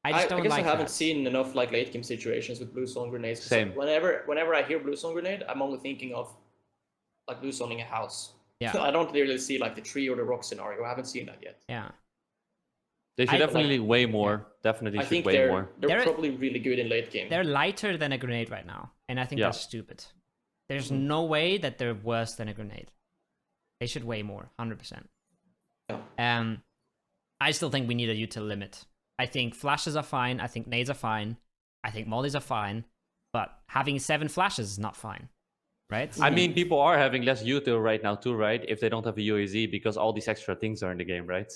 I guess I haven't seen enough, like, late game situations with Bluezone grenades. Same. Whenever I hear Bluezone grenade, I'm only thinking of... like Bluezoning a house. Yeah. I don't really see like the tree or the rock scenario. I haven't seen that yet. Yeah. They should definitely way more. Definitely should way more. They're probably really good in late game. They're lighter than a grenade right now. And I think that's stupid. There's no way that they're worse than a grenade. They should weigh more, 100%. Yeah. I still think we need a util limit. I think flashes are fine. I think nades are fine. I think mollies are fine. But having 7 flashes is not fine. Right? I mean, people are having less util right now too, right? If they don't have a UAZ, because all these extra things are in the game, right?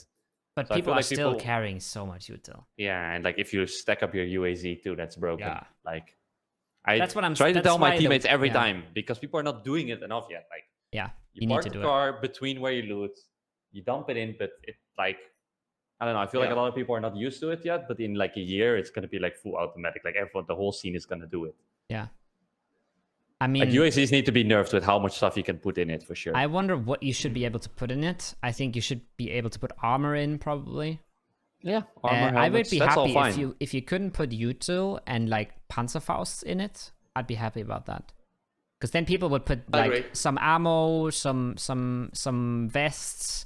But so people are still carrying so much util. Yeah, and like if you stack up your UAZ too, that's broken. Yeah. Like, that's what I'm trying to tell my teammates every time, because people are not doing it enough yet. Like, you park need to the do car between where you loot, you dump it in, but it like, I don't know. I feel like a lot of people are not used to it yet. But in like a year, it's gonna be like full automatic. Like everyone, the whole scene is gonna do it. Yeah. I mean, like UAZs need to be nerfed with how much stuff you can put in it for sure. I wonder what you should be able to put in it. I think you should be able to put armor in, probably. Yeah, armor. I would be happy if you couldn't put util and like panzerfausts in it. I'd be happy about that, because then people would put like some ammo, some vests,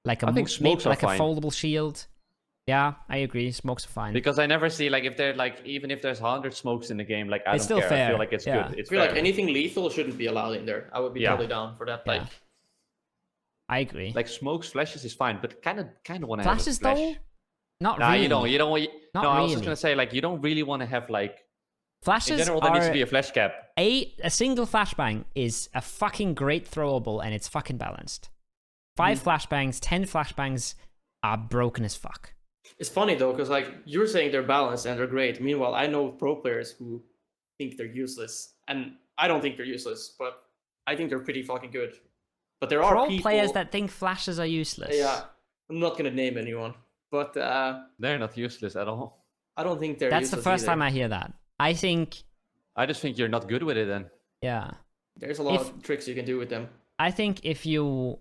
like a foldable shield. Yeah, I agree. Smokes are fine. Because I never see, like, if they're like, even if there's 100 smokes in the game, like, I don't care. Fair. I feel like it's good. I feel like anything lethal shouldn't be allowed in there. I would be totally down for that. Like, I agree. Like smokes, flashes is fine, but kind of want to have a Flashes flash. though, not Nah, really. you don't. Not no, I was really. just gonna say like you don't really want to have like. Flashes In general, there needs to are be a flash cap. a single flashbang is a fucking great throwable, and it's fucking balanced. 5 flashbangs, 10 flashbangs are broken as fuck. It's funny though, because like you're saying they're balanced and they're great. Meanwhile, I know pro players who think they're useless, and I don't think they're useless, but I think they're pretty fucking good. But there are Pro people, players that think flashes are useless. Yeah, I'm not gonna name anyone, but They're not useless at all. I don't think they're. That's the useless first either. time I hear that. I think, I just think you're not good with it then. yeah. There's a lot of tricks you can do with them. I think if you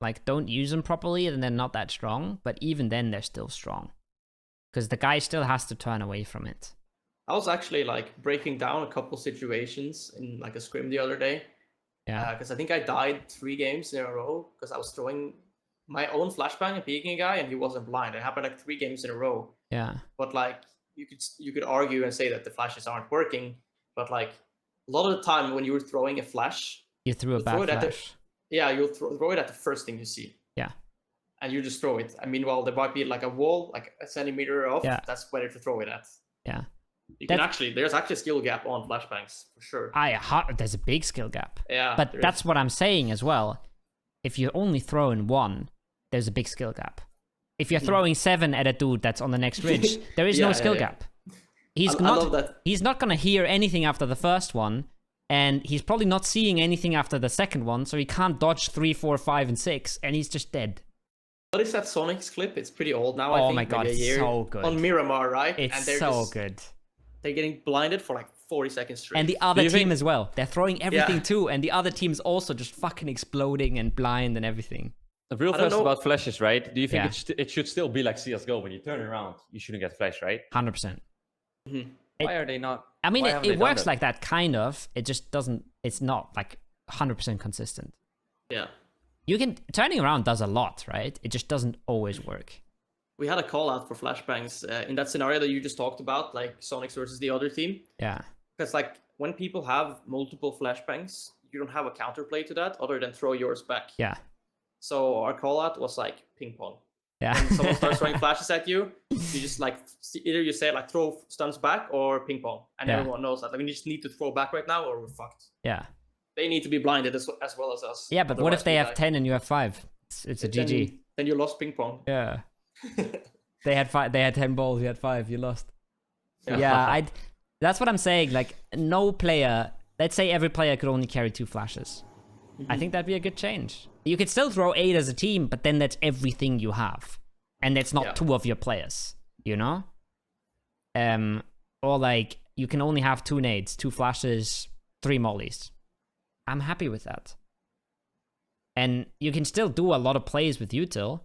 like don't use them properly, then they're not that strong. But even then, they're still strong because the guy still has to turn away from it. I was actually like breaking down a couple situations in like a scrim the other day. Yeah. Because I think I died 3 games in a row because I was throwing my own flashbang and peeking a guy and he wasn't blind. It happened like 3 games in a row. Yeah. But like you could argue and say that the flashes aren't working, but like a lot of the time when you were throwing a flash, You threw a You bad throw it at the- flash. yeah, you'll throw it at the first thing you see. Yeah. And you just throw it. And meanwhile, there might be like a wall, like a centimeter off. Yeah. That's where to throw it at. Yeah. You can there's actually a skill gap on flashbangs for sure. There's a big skill gap. Yeah. But there is. that's what I'm saying as well. If you're only throwing 1, there's a big skill gap. If you're throwing 7 at a dude that's on the next ridge, there is no Yeah, skill yeah. gap. He's I not. love that. He's not gonna hear anything after the first one, and he's probably not seeing anything after the second one, so he can't dodge 3, 4, 5, and 6, and he's just dead. What is that Sonic's clip? It's pretty old now. I Oh think, my god, maybe a it's year. so good. On Miramar, right? It's and they're so good. They're getting blinded for like 40 seconds straight. And the other you team think- as well. They're throwing everything Yeah. too, and the other team's also just fucking exploding and blind and everything. Real I don't fast know. about flashes, right? Do you think Yeah. it should still be like CS:GO when you turn around, you shouldn't get flash, right? 100%. Why are they not? I mean, why it haven't they done works that? like that, kind of. It just doesn't, it's not like 100% consistent. yeah. You can, turning around does a lot, right? It just doesn't always work. We had a call out for flashbangs in that scenario that you just talked about, like Sonics versus the other team. Yeah. Because like when people have multiple flashbangs, you don't have a counterplay to that other than throw yours back. Yeah. So our call out was like ping pong. Yeah. When someone starts throwing flashes at you, you just like either you say like throw stuns back or ping pong, and Yeah. everyone knows that. Like we just need to throw back right now or we're fucked. Yeah. They need to be blinded as well as us. Yeah, but what if Otherwise they we have die. 10 and you have 5? It's a Then- GG. Then you lost ping pong. Yeah. They had 5. They had 10 balls. You had 5. You lost. Yeah. That's what I'm saying. Like, no player. Let's say every player could only carry 2 flashes. I think that'd be a good change. You could still throw 8 as a team, but then that's everything you have, and that's not Yeah. 2 of your players. You know. Or like you can only have 2 nades, 2 flashes, 3 mollies. I'm happy with that. And you can still do a lot of plays with util.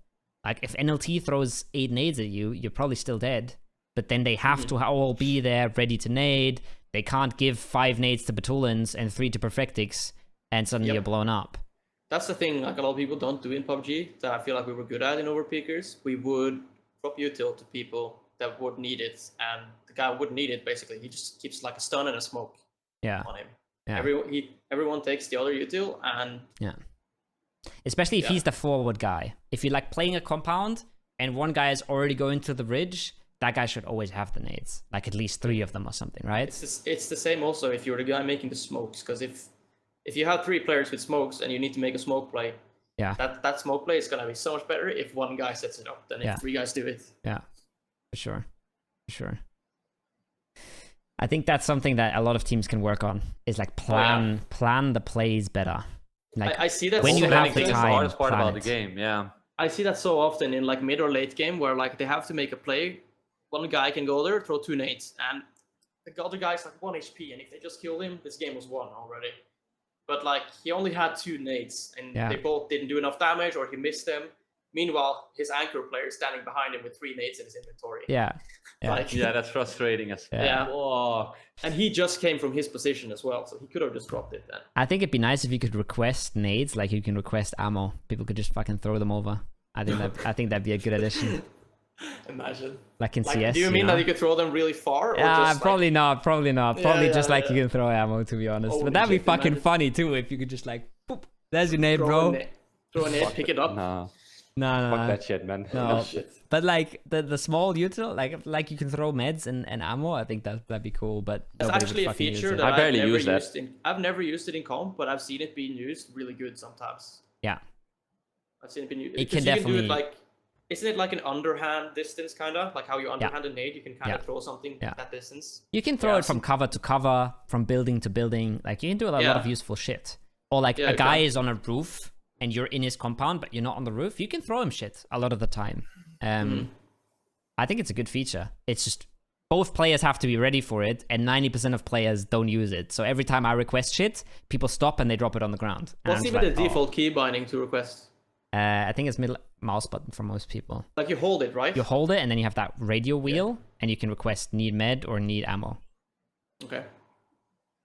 Like if NLT throws 8 nades at you, you're probably still dead. But then they have to all be there ready to nade. They can't give 5 nades to Batulins and 3 to Perfectix, and suddenly Yep. you're blown up. That's the thing, like a lot of people don't do in PUBG that I feel like we were good at in Overpeakers. We would drop util to people that would need it, and the guy wouldn't need it basically. He just keeps like a stun and a smoke Yeah. on him. Yeah. Everyone takes the other util, and Yeah. Especially if Yeah. he's the forward guy. If you're like playing a compound and one guy is already going to the ridge, that guy should always have the nades. Like at least 3 of them or something, right? it's the same also if you're the guy making the smokes, because if you have 3 players with smokes and you need to make a smoke play, Yeah. that smoke play is gonna be so much better if one guy sets it up than Yeah. if 3 guys do it. Yeah, for sure. For sure. I think that's something that a lot of teams can work on, is like plan the plays better. Like I see that when so you many have the games. That's time, the hardest part plan about it. the game. Yeah. I see that so often in like mid or late game where like they have to make a play. One guy can go there, throw 2 nades, and the other guy's like 1 HP, and if they just killed him, this game was won already. But like he only had 2 nades, and Yeah. they both didn't do enough damage, or he missed them. Meanwhile, his anchor player is standing behind him with 3 nades in his inventory. Yeah. Yeah. Like, Yeah, that's frustrating as Yeah. Whoa. and he just came from his position as well, so he could have just dropped it then. I think it'd be nice if you could request nades, like you can request ammo. People could just fucking throw them over. I think that'd be a good addition. Imagine. Like in Like, CS. do you mean know? that you could throw them really far? Or Yeah, just, probably not. Probably not. Probably Yeah, just yeah, like yeah. you can throw ammo, to be honest. Holy But that'd be shit, fucking imagine. funny too if you could just like boop, There's your nade, bro. Throw a nade, pick it up. Nah, No, fuck that shit, man. No. Shit. But like the small util, like you can throw meds and ammo. I think that'd be cool. But It's nobody actually would a fucking use feature it. that I barely I've never use that. used in. I've never used it in comp, but I've seen it being used really good sometimes. Yeah, I've seen it being used. It because can you do definitely- it like, isn't it like an underhand distance kind of like how you underhand a nade? You can kind of throw something that distance. you can throw it from cover to cover, from building to building. Like you can do a lot of useful shit. Or like a guy is on a roof and you're in his compound, but you're not on the roof. You can throw him shit a lot of the time. I think it's a good feature. It's just both players have to be ready for it, and 90% of players don't use it. So every time I request shit, people stop and they drop it on the ground. And What's I'm even just the like, default key binding to request? I think it's middle mouse button for most people. Like you hold it, right? You hold it, and then you have that radio wheel, and you can request need med or need ammo. Okay.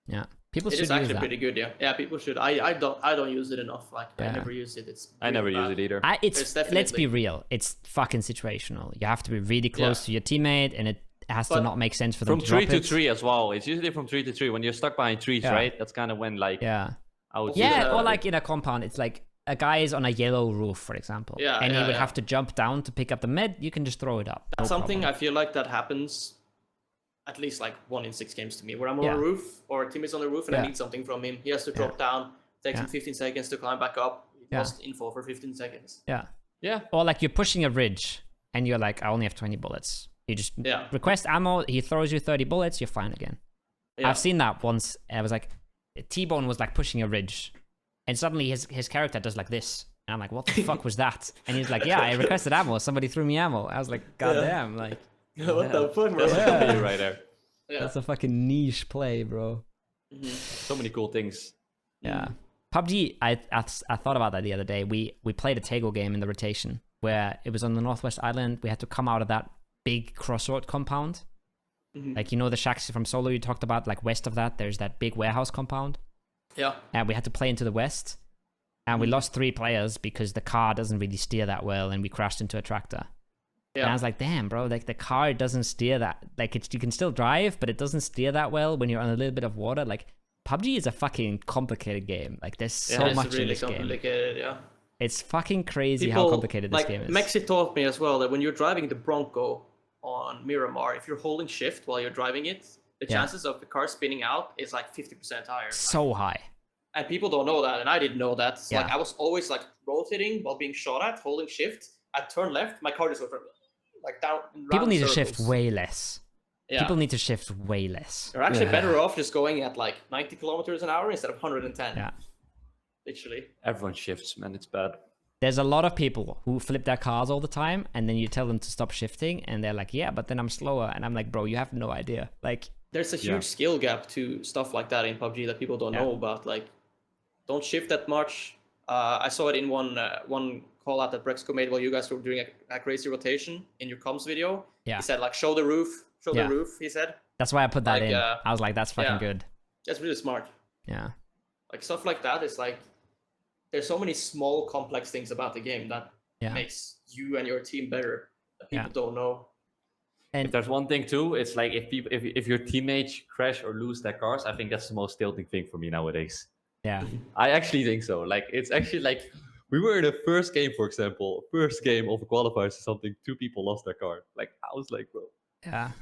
Yeah, people It should is use actually that. pretty good, yeah. Yeah, people should. I don't use it enough. Like I Yeah. never use it. It's I never really use bad. it either. It's It's let's definitely- be real. It's fucking situational. You have to be really close to your teammate, and it has to But not make sense for them From to 3 drop to it. 3 as well. It's usually from 3 to 3 when you're stuck behind trees, Yeah. right? That's kind of when like Yeah. I would Yeah, that. or like in a compound, it's like a guy is on a yellow roof, for example, Yeah, and he yeah, would yeah. have to jump down to pick up the med. You can just throw it up. That's No something problem. I feel like that happens at least like 1 in 6 games to me, where I'm on Yeah. a roof or a team is on the roof and I Yeah. need something from him. He has to drop down, takes him Yeah. 15 seconds to climb back up. He Yeah. lost info for 15 seconds. Yeah. Yeah. Or like you're pushing a ridge, and you're like, I only have 20 bullets. You just Yeah. request ammo. He throws you 30 bullets. You're fine again. Yeah. I've seen that once. I was like, T-Bone was like pushing a ridge, and suddenly his character does like this, and I'm like, what the fuck was that? And he's like, yeah, I requested ammo. Somebody threw me ammo. I was like, god damn, like What the fuck, bro? That's right there. Yeah. that's a fucking niche play, bro. So many cool things. Yeah. PUBG, I thought about that the other day. We played a table game in the rotation where it was on the Northwest Island. We had to come out of that big crossroad compound. Like, you know, the shacks from Solo you talked about, like west of that, there's that big warehouse compound. Yeah. And we had to play into the west. And we lost 3 players because the car doesn't really steer that well, and we crashed into a tractor. Yeah. And I was like, damn, bro, like the car doesn't steer that. Like, you can still drive, but it doesn't steer that well when you're on a little bit of water. Like, PUBG is a fucking complicated game. Like, there's so it's much in really this game. complicated, yeah. It's fucking crazy how complicated this game is. Mexi taught me as well that when you're driving the Bronco on Miramar, if you're holding shift while you're driving it, the Yeah. chances of the car spinning out is like 50% higher. So high. And people don't know that, and I didn't know that. So, like Yeah. I was always like rotating while being shot at, holding shift. I turn left, my car just goes like down. in People round need to circles. shift way less. Yeah. People need to shift way less. They're actually better off just going at like 90 kilometers an hour instead of 110. Yeah. Literally. Everyone shifts, man. It's bad. There's a lot of people who flip their cars all the time, and then you tell them to stop shifting, and they're like, yeah, but then I'm slower. And I'm like, bro, you have no idea. Like, There's a huge Yeah. skill gap to stuff like that in PUBG that people don't Yeah. know about. Like, don't shift that much. I saw it in one call out that Brexco made while you guys were doing a crazy rotation in your comms video. Yeah. He said like, show the roof, Yeah. the roof. He said that's why I put that Like, in. I was like, that's fucking yeah. good. that's really smart. Yeah. Like stuff like that is like, there's so many small complex things about the game that Yeah. makes you and your team better that people Yeah. don't know. And If there's one thing too, it's like if your teammates crash or lose their cars, I think that's the most tilting thing for me nowadays. yeah. I actually think so. Like it's actually like we were in the first game, for example, first game of the qualifiers or something. 2 people lost their car. Like I was like, bro. Yeah.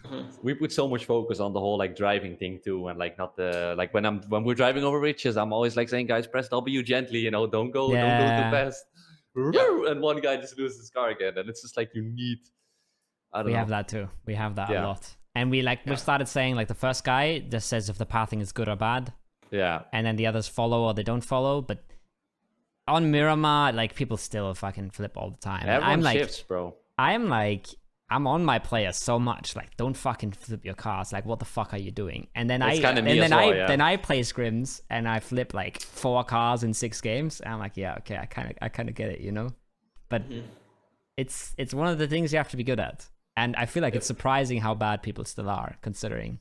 We put so much focus on the whole like driving thing too, and like not the like when we're driving over bridges, I'm always like saying, guys, press W gently, you know, don't go Yeah. too fast. Yeah. And one guy just loses his car again, and it's just like you need. I don't We know. have that too. We have that a Yeah. lot. And we like, Yeah. we've started saying like the first guy just says if the pathing is good or bad, Yeah. and then the others follow or they don't follow. But on Miramar, like people still fucking flip all the time. And Everyone I'm like, shifts, bro. I'm on my players so much. Like, don't fucking flip your cars. Like, what the fuck are you doing? And then It's kinda me as well, yeah. then I play scrims and I flip like 4 cars in 6 games. And I'm like, yeah, okay, I kind of get it, you know. But it's one of the things you have to be good at. And I feel like it's surprising how bad people still are, considering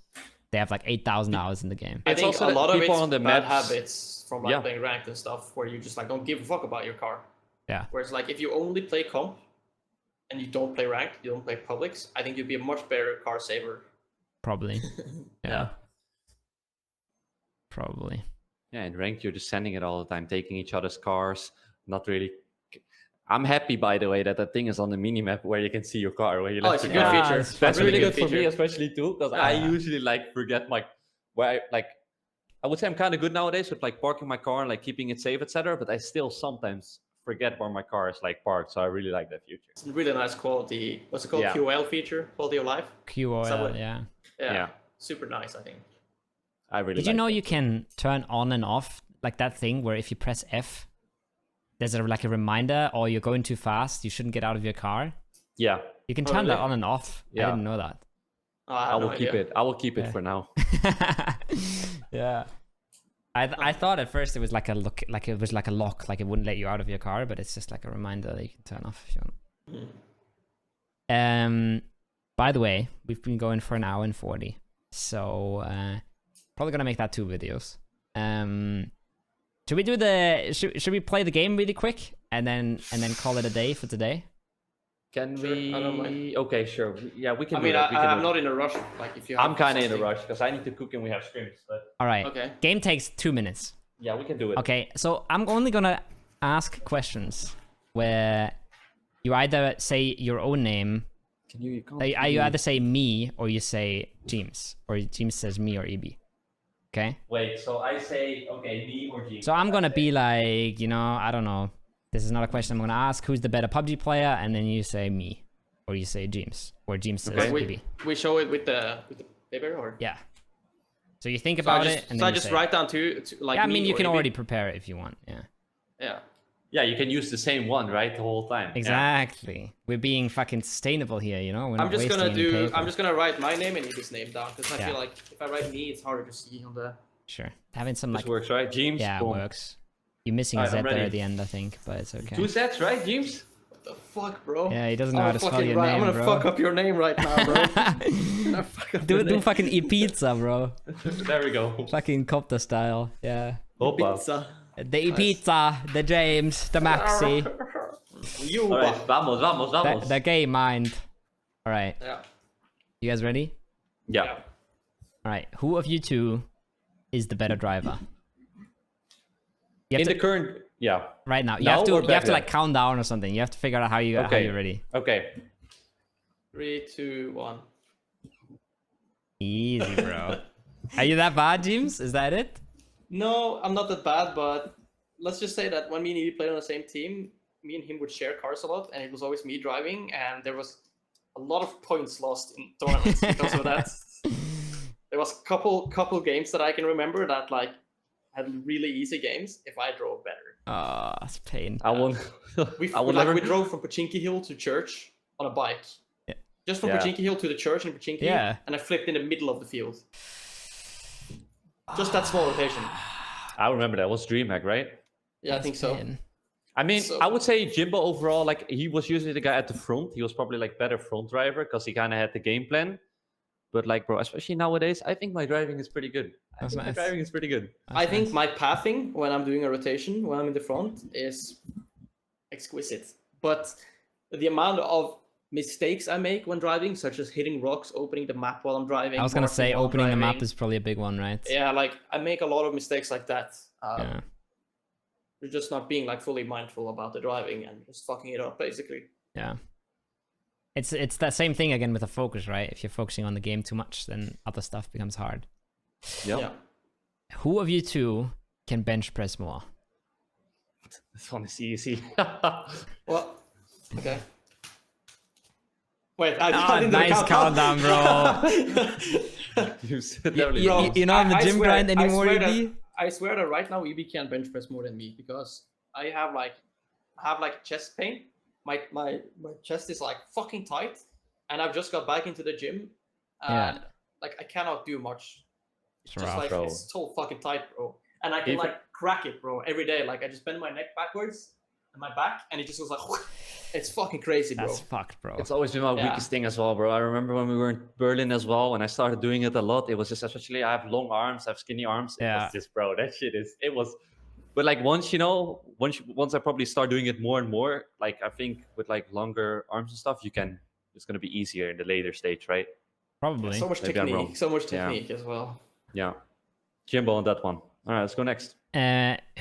they have like 8,000 hours in the game. I It's think also a that lot of people it's on the bad maps- habits from like Yeah. playing ranked and stuff, where you just like don't give a fuck about your car. Yeah. Whereas like if you only play comp and you don't play ranked, you don't play publics, I think you'd be a much better car saver. Probably. Yeah. Yeah. Probably. Yeah, in ranked, you're just sending it all the time, taking each other's cars, not really. I'm happy, by the way, that that thing is on the minimap where you can see your car. Where you Oh, left it's a your good car. feature. it's That's Really really good good for me, feature. especially too, because I usually like forget my where I like. I would say I'm kind of good nowadays with like parking my car and like keeping it safe, etc. But I still sometimes forget where my car is like parked. So I really like that feature. It's a really nice quality. What's it called? Yeah. QOL feature, quality of life. QOL, Somewhat. yeah. Yeah. Super nice, I think. I really. Did you like know that you feature. can turn on and off like that thing where if you press F, there's like a reminder, or you're going too fast, you shouldn't get out of your car. Yeah, You can Oh, turn that really? on and off. I Yeah. didn't know that. Oh, I I have will no keep idea. it. I will keep it Yeah. for now. Yeah. I thought at first it was like a look, like it was like a lock, like it wouldn't let you out of your car, but it's just like a reminder that you can turn off if you want. By the way, we've been going for an hour and 40, so probably gonna make that 2 videos. Should we do the? Should we play the game really quick and then call it a day for today? Can Sure, we? I don't mind. Okay, sure. Yeah, we can. I do mean, that. We can I'm do not it. in a rush. Like, if you have I'm kind of in a something- rush because I need to cook and we have scrims. But All right. Okay. Game takes 2 minutes. yeah, we can do it. Okay, so I'm only gonna ask questions where you either say your own name. Can you? Can't You you- either say me or you say James, or James says me or EB. Okay. Wait. So I say okay, me or G. So I'm gonna be like, I don't know. This is not a question I'm gonna ask. Who's the better PUBG player? And then you say me, or you say James, or James says Okay. EB. We show it with the paper, or Yeah. So you think so I about just, it, and so then I you just say write down to like. Yeah, I me mean you or can EB. already prepare it if you want. Yeah. Yeah. Yeah, you can use the same one, right, the whole time. Exactly. We're being fucking sustainable here, We're I'm not just wasting gonna any do. paper. I'm just gonna write my name and EB's name down because I Yeah. feel like if I write me, it's harder to see on the. Sure. Having some This like works, right, James? yeah, it Boom. works. You're missing a Alright, Z I'm there ready. at the end, I think, but it's okay. 2 sets, right, James? What the fuck, bro? Yeah, he doesn't know how to spell fucking your name, I'm gonna bro. fuck up your name right now, bro. I'm gonna fuck up your do name. fucking e-pizza, bro. There we go. Fucking copter style. Yeah. Hoppa. Pizza. The e-pizza, the James, the Maxi, You. All right, vamos, vamos, vamos. the gay mind. All right. Yeah. You guys ready? Yeah. All right. Who of you two is the better driver? You have In to, the current, yeah. right now. You Now have to or you have to back like count down or something. You have to figure out how you're ready. Okay. 3, 2, 1. Easy, bro. Are you that bad, James? Is that it? No, I'm not that bad, but let's just say that when me and Edie played on the same team, me and him would share cars a lot, and it was always me driving, and there was a lot of points lost in tournaments because of that. There was couple games that I can remember that like had really easy games if I drove better. Oh, it's pain. I won't. We I will never. we drove from Pochinki Hill to church on a bike. Yeah. Just from Yeah. Pochinki Hill to the church in Pochinki, Yeah. and I flipped in the middle of the field. Just that small rotation. I remember that was DreamHack, right? Yeah, I think so. Pain. I mean, So- I would say Jimbo overall, like he was usually the guy at the front. He was probably like better front driver because he kind of had the game plan. But like, bro, especially nowadays, I think my driving is pretty good. That's My nice. driving is pretty good. I That's think nice. my pathing when I'm doing a rotation, when I'm in the front, is exquisite. But the amount of mistakes I make when driving, such as hitting rocks, opening the map while I'm driving. I was gonna marking say while I'm opening the map driving. is probably a big one, right? Yeah, like I make a lot of mistakes like that. Yeah. You're just not being like fully mindful about the driving and just fucking it up, basically. Yeah. It's that same thing again with the focus, right? If you're focusing on the game too much, then other stuff becomes hard. Yep. Yeah. Who of you two can bench press more? This one is easy. Well, okay. Wait, I Ah, didn't do the nice countdown, bro. you said You, definitely you, wrong. you- you're not on the I gym swear- grind I anymore, swear EB? I swear that right now EB can't bench press more than me because I have like chest pain. My chest is like fucking tight, and I've just got back into the gym, and Yeah. like I cannot do much. It's It's just rough, like bro. it's so fucking tight, bro. And I can Even- like crack it, bro, every day. Like I just bend my neck backwards and my back, and it just goes like, it's fucking crazy, bro. That's fucked, bro. It's always been my Yeah. weakest thing as well, bro. I remember when we were in Berlin as well, when I started doing it a lot, it was just especially I have long arms, I have skinny arms. It Yeah. was just, bro, that shit is, it was, but like once, once I probably start doing it more and more, like I think with like longer arms and stuff, it's going to be easier in the later stage, right? Probably. So much Maybe I'm wrong. technique, so much Yeah. technique as well. Yeah. Jimbo on that one. All right, let's go next.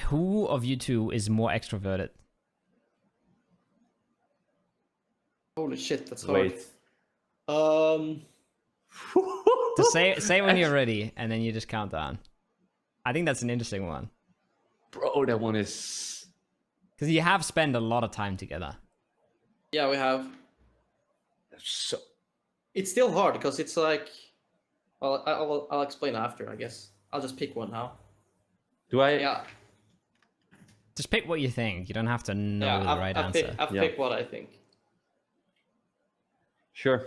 Who of you two is more extroverted? Holy shit, that's Wait. hard. Just say when you're ready, and then you just count down. I think that's an interesting one. Bro, that one is... Because you have spent a lot of time together. Yeah, we have. So... It's still hard because it's like... Well, I'll explain after, I guess. I'll just pick one now. Do I... Yeah. Just pick what you think. You don't have to know Yeah, the right answer. I've picked what I think. Sure.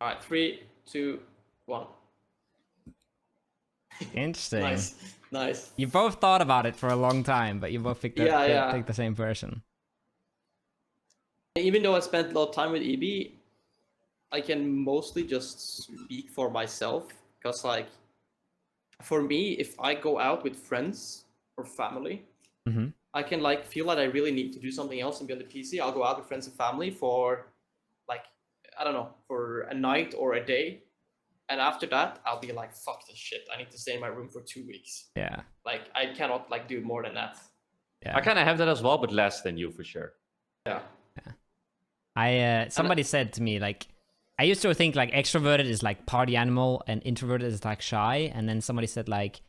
All right, 3, 2, 1. Interesting. Nice. You both thought about it for a long time, but you both picked picked the same person. Even though I spent a lot of time with EB, I can mostly just speak for myself. Because, like, for me, if I go out with friends or family, I can, like, feel like I really need to do something else and be on the PC. I'll go out with friends and family for, like, I don't know, for a night or a day. And after that, I'll be like, fuck this shit. I need to stay in my room for 2 weeks. Yeah. Like, I cannot, like, do more than that. Yeah. I kind of have that as well, but less than you for sure. Yeah. Somebody said to me, like, I used to think like extroverted is like party animal and introverted is like shy. And then somebody said like,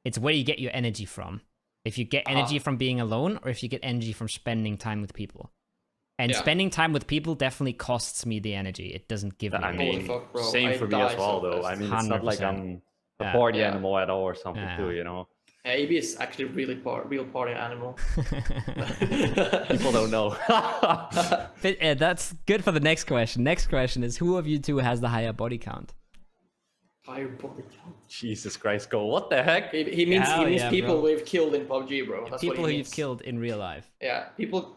it's where you get your energy from. If you get energy from being alone or if you get energy from spending time with people. And spending time with people definitely costs me the energy. It doesn't give me I mean, fuck, bro. same for me as well, though. I mean, it's not like 100%. I'm a party animal at all or something, Yeah. too, you know? Yeah, EB is actually really real party animal. People don't know. But, that's good for the next question. Next question is, who of you two has the higher body count? Higher body count. Jesus Christ, go. What the heck? He means people bro. we've killed in PUBG, bro. That's People what who he you've means. killed in real life. Yeah, people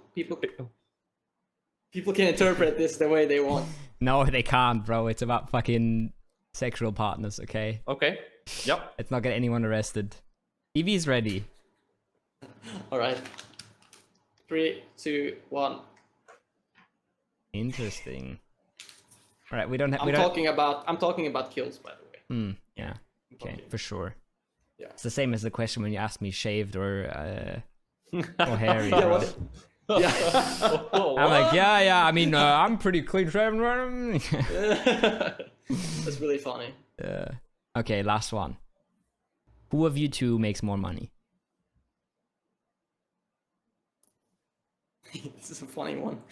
can interpret this the way they want. No, they can't, bro. It's about fucking sexual partners, okay? Okay. Yep. Let's not get anyone arrested. Evie's ready. All right. 3, 2, 1. Interesting. All right, we don't have. I'm talking about kills, by the way. Yeah. Okay, for sure. Yeah. It's the same as the question when you asked me shaved or hairy. Yeah, bro. Yeah. I'm like, yeah. I mean, I'm pretty clean shaven. That's really funny. Yeah. Okay, last one. Who of you two makes more money? This is a funny one.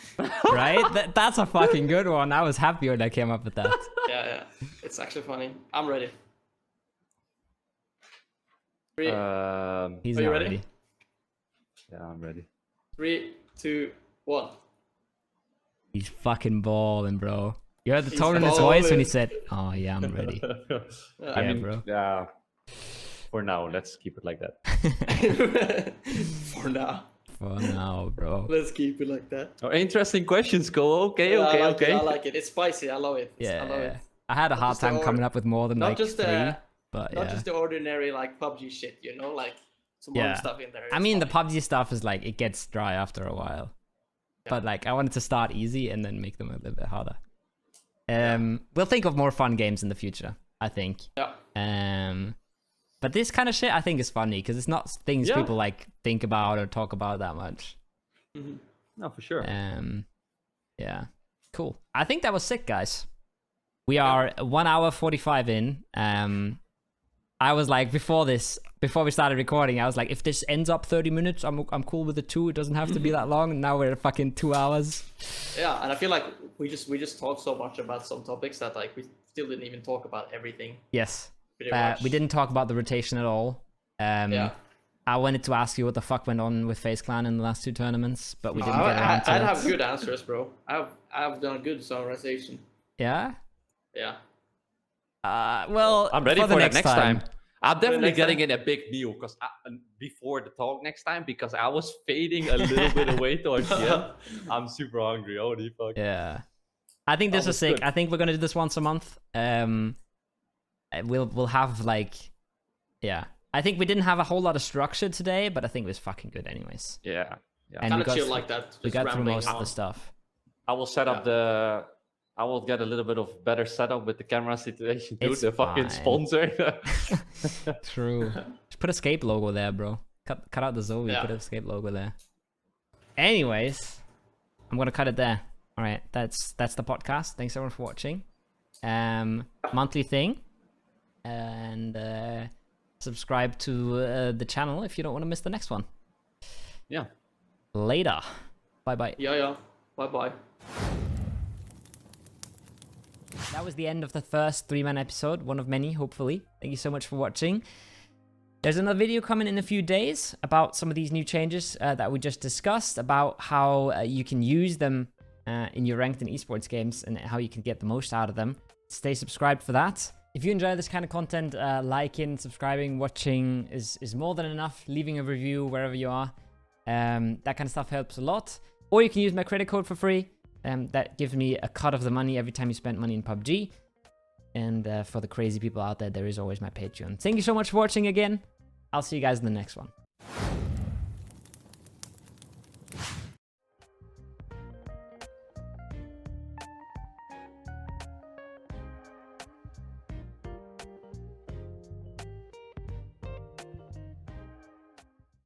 Right? That's a fucking good one. I was happy when I came up with that. Yeah. It's actually funny. I'm ready. He's Are not you ready? ready. Yeah, I'm ready. 3, 2, 1. He's fucking balling, bro. You heard the He's tone in his voice when balling. he said, "Oh yeah, I'm ready." I mean, bro. Yeah. For now, let's keep it like that. For now. For now, bro. Let's keep it like that. Oh, interesting questions, go. Okay. I like it. It's spicy. I love it. Yeah. I love it. I had a hard just the time coming up with more than Not like just 3, but not yeah. just the ordinary like PUBG shit, you know, like some more stuff in there. I It's mean, the funny. PUBG stuff is like, it gets dry after a while. Yeah. But like, I wanted to start easy and then make them a little bit harder. We'll think of more fun games in the future, I think. Yeah. But this kind of shit I think is funny because it's not things people like think about or talk about that much. No, for sure. Yeah. Cool. I think that was sick, guys. We are 1 hour 45 in. I was like, before we started recording, I was like, if this ends up 30 minutes, I'm cool with it too. It doesn't have to be that long. And now we're fucking 2 hours. Yeah, and I feel like we just talked so much about some topics that like we still didn't even talk about everything. Yes. Pretty much. We didn't talk about the rotation at all. I wanted to ask you what the fuck went on with FaZe Clan in the last 2 tournaments, but we didn't get around to I'd it. have good answers, bro. I've done a good summarization. Yeah? Yeah. Well, I'm ready for the next time. I'm definitely next getting time. in a big meal because before the talk next time, because I was fading a little bit away towards the end. I'm super hungry. Holy fuck. Yeah. I think this is sick. good. I think we're gonna do this once a month. We'll have like, yeah. I think we didn't have a whole lot of structure today, but I think it was fucking good anyways. Yeah. And Kind we of got chill through- like that. We Just got through rambling most of on. the stuff. I will set up the I will get a little bit of better setup with the camera situation too. It's the fucking fine. sponsor. True. Just put Escape logo there, bro. Cut out the Zoe, Yeah. put Escape logo there. Anyways, I'm gonna cut it there. All right, that's the podcast. Thanks everyone for watching. Monthly thing, and subscribe to the channel if you don't want to miss the next one. Yeah. Later. Bye bye. Yeah. Bye. That was the end of the first 3-man episode, one of many, hopefully. Thank you so much for watching. There's another video coming in a few days about some of these new changes that we just discussed, about how you can use them in your ranked and esports games and how you can get the most out of them. Stay subscribed for that. If you enjoy this kind of content, liking, subscribing, watching is more than enough. Leaving a review wherever you are. That kind of stuff helps a lot. Or you can use my credit code for free. That gives me a cut of the money every time you spend money in PUBG. And for the crazy people out there, there is always my Patreon. Thank you so much for watching again. I'll see you guys in the next one.